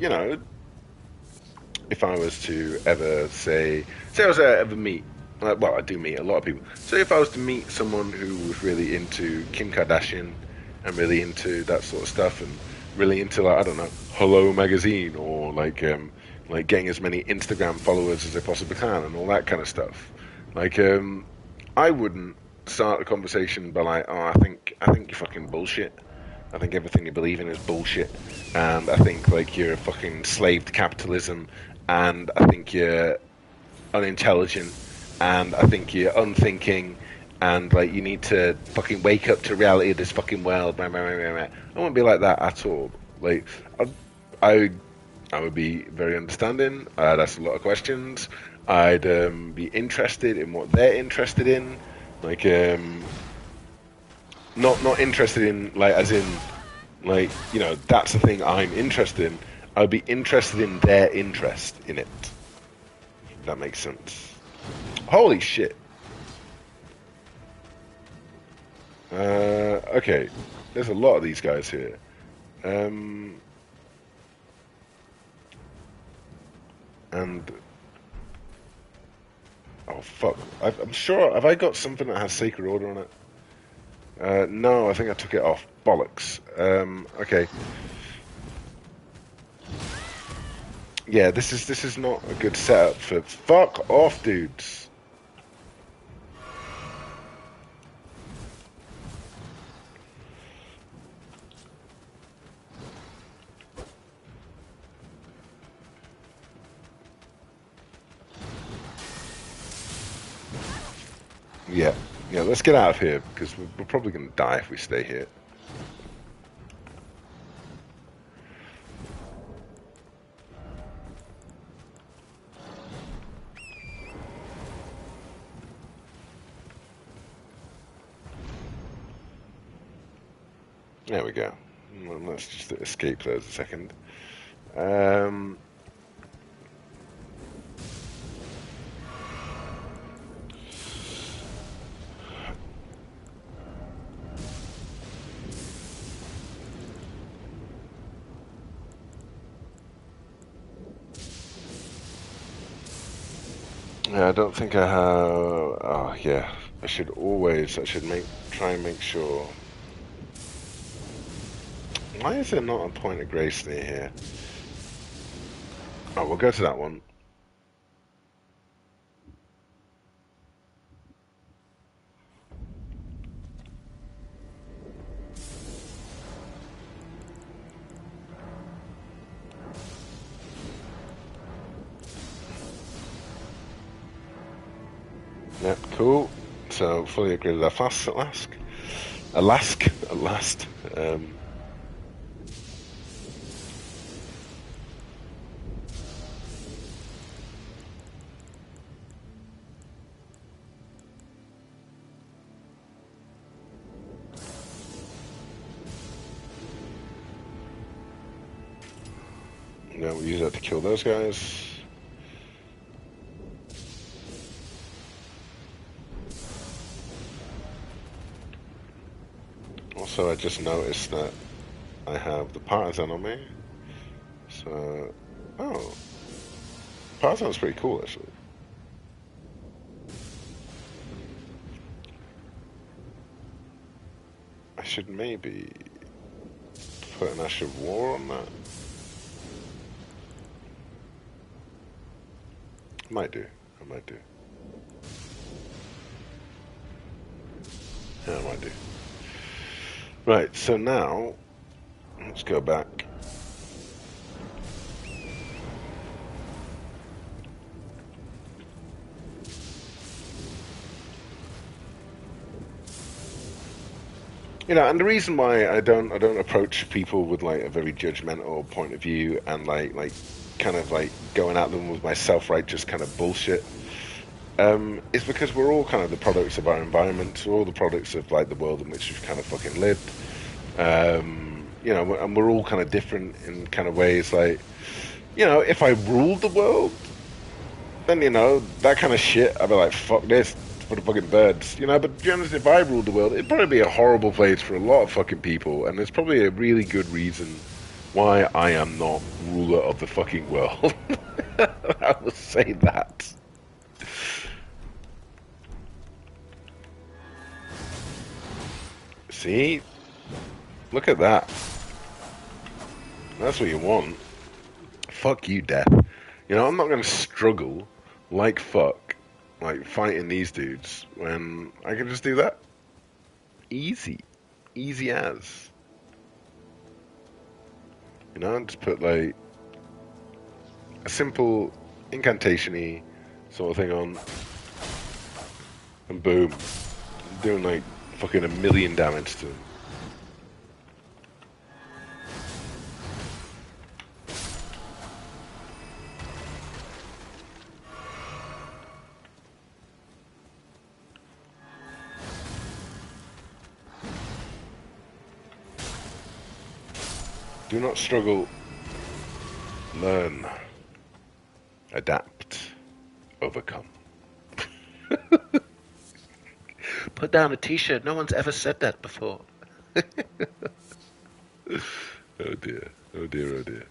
[SPEAKER 1] if I was to ever say I was to ever meet, well, I do meet a lot of people. So if I was to meet someone who was really into Kim Kardashian and really into that sort of stuff and really into, like, I don't know, Hello Magazine or like getting as many Instagram followers as they possibly can and all that kind of stuff, I wouldn't start a conversation by like, oh, I think you're fucking bullshit. I think everything you believe in is bullshit, and I think like you're a fucking slave to capitalism, and I think you're unintelligent, and I think you're unthinking, and like you need to fucking wake up to reality of this fucking world. I wouldn't be like that at all. Like I would be very understanding. I'd ask a lot of questions. I'd be interested in what they're interested in. Not interested in, like, as in, like, that's the thing I'm interested in. I'd be interested in their interest in it. If that makes sense. Holy shit. Okay. There's a lot of these guys here. And oh fuck, I'm sure, have I got something that has Sacred Order on it? No, I think I took it off. Bollocks. Okay. Yeah, this is not a good setup for. Fuck off, dudes. Yeah, let's get out of here, because we're probably going to die if we stay here. There we go. Well, let's just escape those a second. Yeah, I don't think I have. Oh, yeah. I should try and make sure. Why is there not a point of grace near here? Oh, we'll go to that one. Yep, cool. So fully upgraded our fast at last. At last. Yeah, we'll use that to kill those guys. Also, I just noticed that I have the partisan on me. So, oh, partisan's pretty cool actually. I should maybe put an Ash of War on that. I might do. Yeah, I might do. Right, so now, let's go back. You know, and the reason why I don't approach people with like a very judgmental point of view and like kind of like going at them with my self-righteous kind of bullshit, is because we're all kind of the products of our environment. We're all the products of like the world in which we've kind of fucking lived. You know, and we're all kind of different in kind of ways. Like, you know, if I ruled the world, then you know that kind of shit, I'd be like, fuck this. For the fucking birds, you know. But to be honest, if I ruled the world, it'd probably be a horrible place for a lot of fucking people, and there's probably a really good reason why I am not ruler of the fucking world. I will say that. See? Look at that. That's what you want. Fuck you, death. You know, I'm not going to struggle like fuck, like fighting these dudes when I can just do that. Easy. Easy as. You know, just put like a simple incantation-y sort of thing on, and boom. Doing like fucking 1,000,000 damage to them. Do not struggle. Learn. Adapt. Overcome. Put down a t-shirt. No one's ever said that before. Oh dear. Oh dear, oh dear.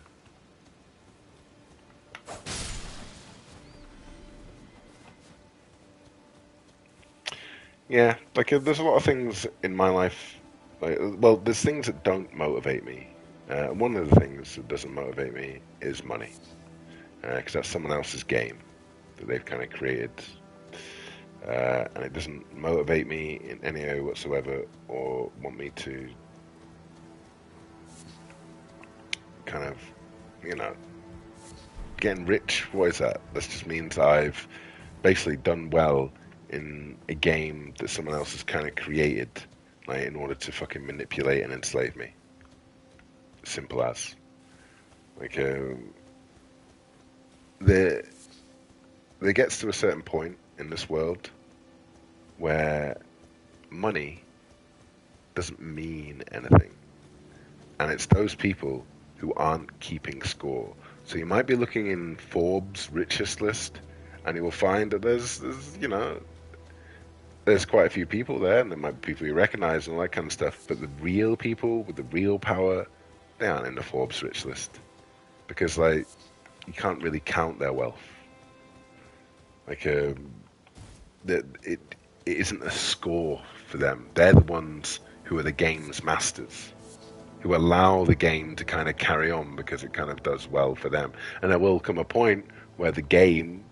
[SPEAKER 1] Yeah, like there's a lot of things in my life. Like, well, there's things that don't motivate me. One of the things that doesn't motivate me is money, because that's someone else's game that they've kind of created, and it doesn't motivate me in any way whatsoever, or want me to kind of, you know, getting rich. What is that? That just means I've basically done well in a game that someone else has kind of created, like in order to fucking manipulate and enslave me. Simple as. Like, there gets to a certain point in this world where money doesn't mean anything, and it's those people who aren't keeping score. So you might be looking in Forbes' richest list, and you will find that there's you know, there's quite a few people there, and there might be people you recognize and all that kind of stuff. But the real people with the real power, they aren't in the Forbes rich list, because like you can't really count their wealth. Like that it it isn't a score for them. They're the ones who are the game's masters, who allow the game to kind of carry on because it kind of does well for them. And there will come a point where the game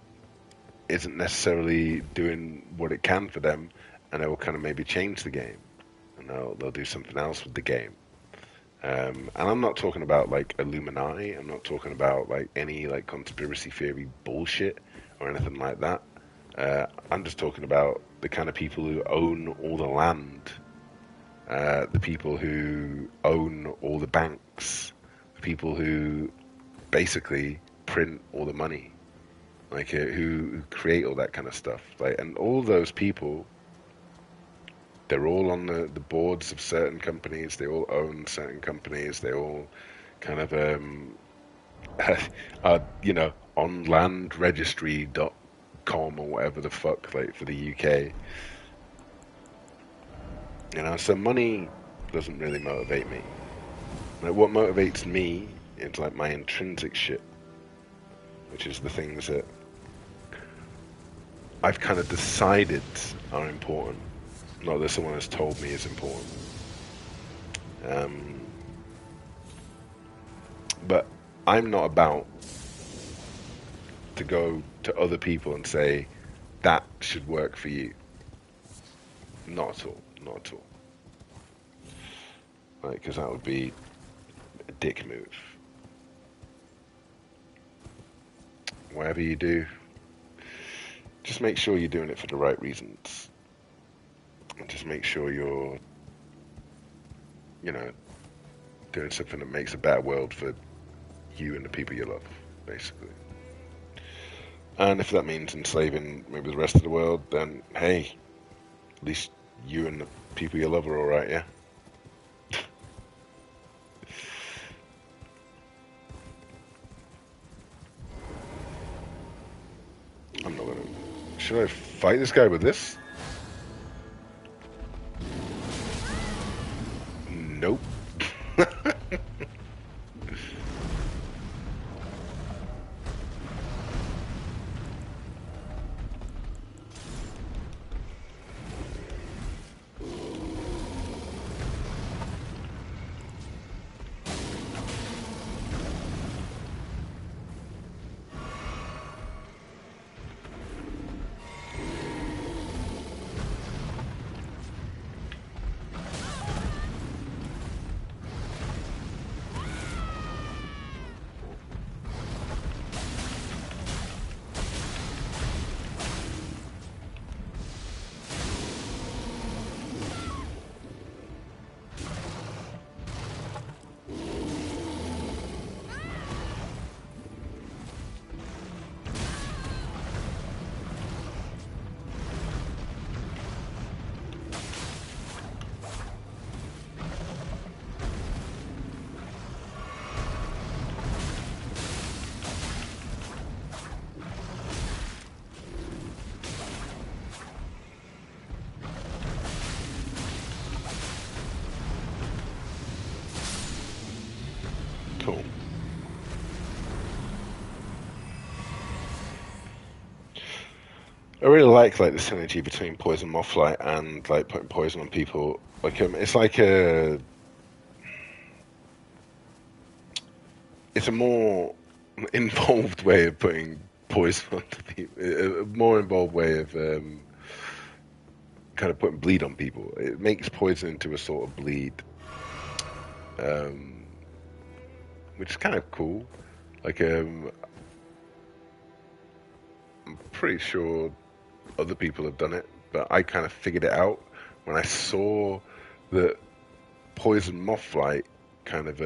[SPEAKER 1] isn't necessarily doing what it can for them, and they will kind of maybe change the game, and they'll do something else with the game. And I'm not talking about like Illuminati. I'm not talking about like any like conspiracy theory bullshit or anything like that. I'm just talking about the kind of people who own all the land, the people who own all the banks, the people who basically print all the money, like who create all that kind of stuff. Like, and all those people, they're all on the boards of certain companies. They all own certain companies. They all kind of on landregistry.com or whatever the fuck, like for the UK. So money doesn't really motivate me. Like, what motivates me is like my intrinsic shit, which is the things that I've kind of decided are important, not that someone has told me is important. But I'm not about to go to other people and say that should work for you. Not at all. Not at all. Like, because that would be a dick move. Whatever you do, just make sure you're doing it for the right reasons. And just make sure you're, doing something that makes a better world for you and the people you love, basically. And if that means enslaving maybe the rest of the world, then hey, at least you and the people you love are alright, yeah? I'm not gonna... Should I fight this guy with this? Nope. Cool. I really like the synergy between poison mothlight and like putting poison on people. Like it's like it's a more involved way of putting poison onto people. A more involved way of kind of putting bleed on people. It makes poison into a sort of bleed, um, which is kind of cool. Like I'm pretty sure other people have done it, but I kind of figured it out when I saw that poison mothlight kind of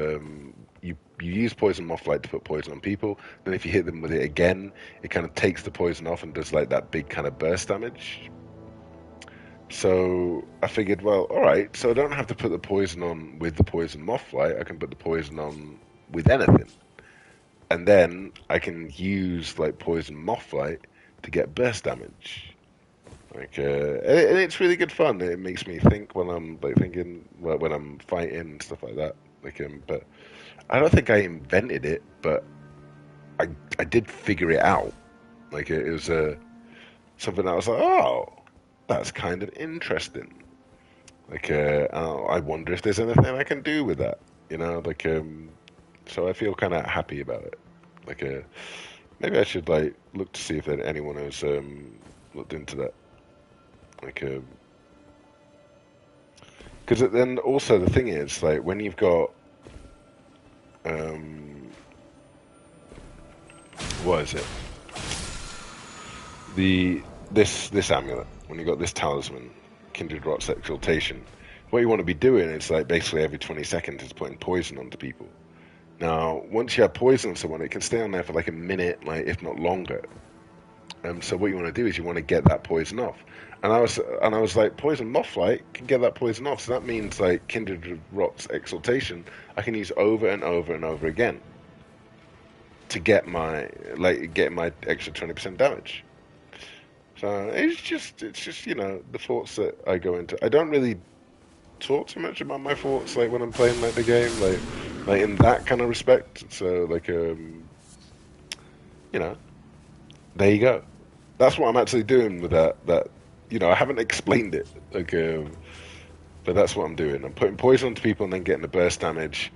[SPEAKER 1] you use poison mothlight to put poison on people. Then if you hit them with it again, it kind of takes the poison off and does like that big kind of burst damage. So I figured, well, all right, so I don't have to put the poison on with the poison mothlight. I can put the poison on with anything, and then I can use like poison mothlight to get burst damage. Like, and it's really good fun. It makes me think when I'm like thinking, well, when I'm fighting and stuff like that. Like, but I don't think I invented it, but I did figure it out. Like, it was something that I was like, oh, that's kind of interesting. Like, I wonder if there's anything I can do with that. You know, like, so I feel kind of happy about it. Like, maybe I should like look to see if anyone has looked into that. Like, because then also the thing is like when you've got um, what is it? This amulet, when you got this talisman, kindred rot's exaltation, what you want to be doing is like basically every 20 seconds is putting poison onto people. Now, once you have poison on someone, it can stay on there for like a minute, like if not longer. So what you want to do is you want to get that poison off. And I was like, poison mothlight can get that poison off. So that means like kindred rot's exaltation, I can use over and over and over again to get my extra 20% damage. So it's just the thoughts that I go into. I don't really talk too much about my thoughts like when I'm playing like the game, like in that kind of respect. So like you know, there you go. That's what I'm actually doing with that I haven't explained it. Like but that's what I'm doing. I'm putting poison onto people and then getting the burst damage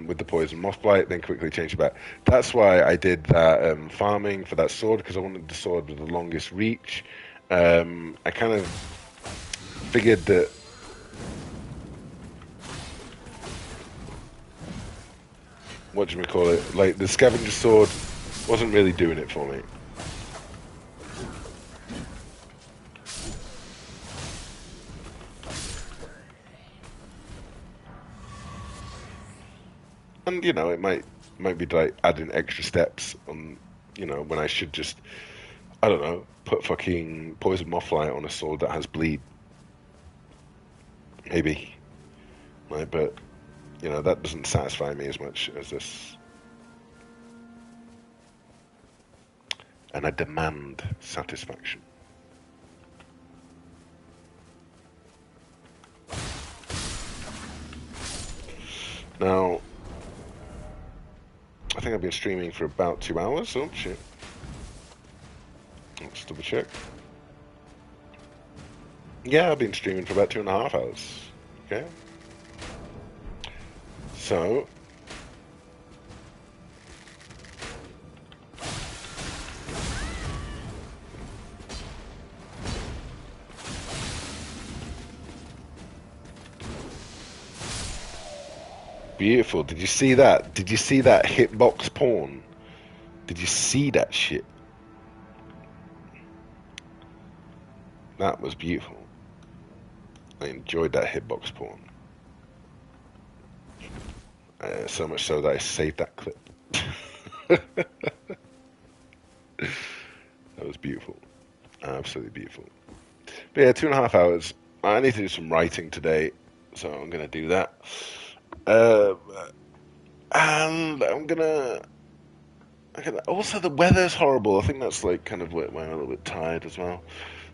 [SPEAKER 1] with the poison moth blight, then quickly change it back. That's why I did that farming for that sword, because I wanted the sword with the longest reach. I kind of figured that what do we call it? Like the scavenger sword wasn't really doing it for me. And it might be like adding extra steps on, when I should just, I don't know, put fucking poison mothlight on a sword that has bleed. Maybe. Right, but that doesn't satisfy me as much as this. And I demand satisfaction. Now, I think I've been streaming for about 2 hours. Oh, shit. Let's double check. Yeah, I've been streaming for about 2.5 hours. Okay. So, beautiful. Did you see that? Did you see that hitbox porn? Did you see that shit? That was beautiful. I enjoyed that hitbox porn. So much so that I saved that clip. That was beautiful. Absolutely beautiful. But yeah, 2.5 hours. I need to do some writing today, so I'm going to do that. And I'm gonna. Also, the weather's horrible. I think that's like kind of why I'm a little bit tired as well.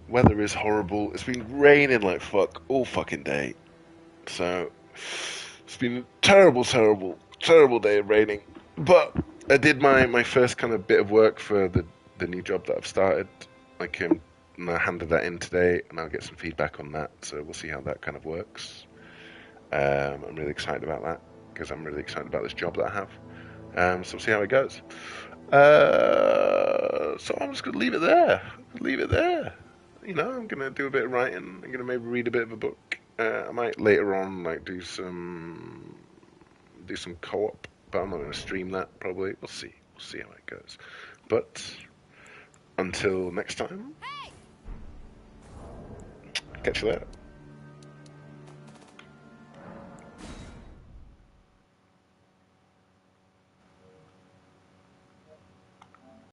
[SPEAKER 1] Weather is horrible. It's been raining like fuck all fucking day. So it's been a terrible, terrible, terrible day of raining. But I did my first kind of bit of work for the new job that I've started. And I handed that in today, and I'll get some feedback on that. So we'll see how that kind of works. I'm really excited about that because I'm really excited about this job that I have. So we'll see how it goes. So I'm just gonna leave it there. Leave it there. I'm gonna do a bit of writing. I'm gonna maybe read a bit of a book. I might later on like do some co-op, but I'm not gonna stream that probably. We'll see. We'll see how it goes. But until next time, catch you later.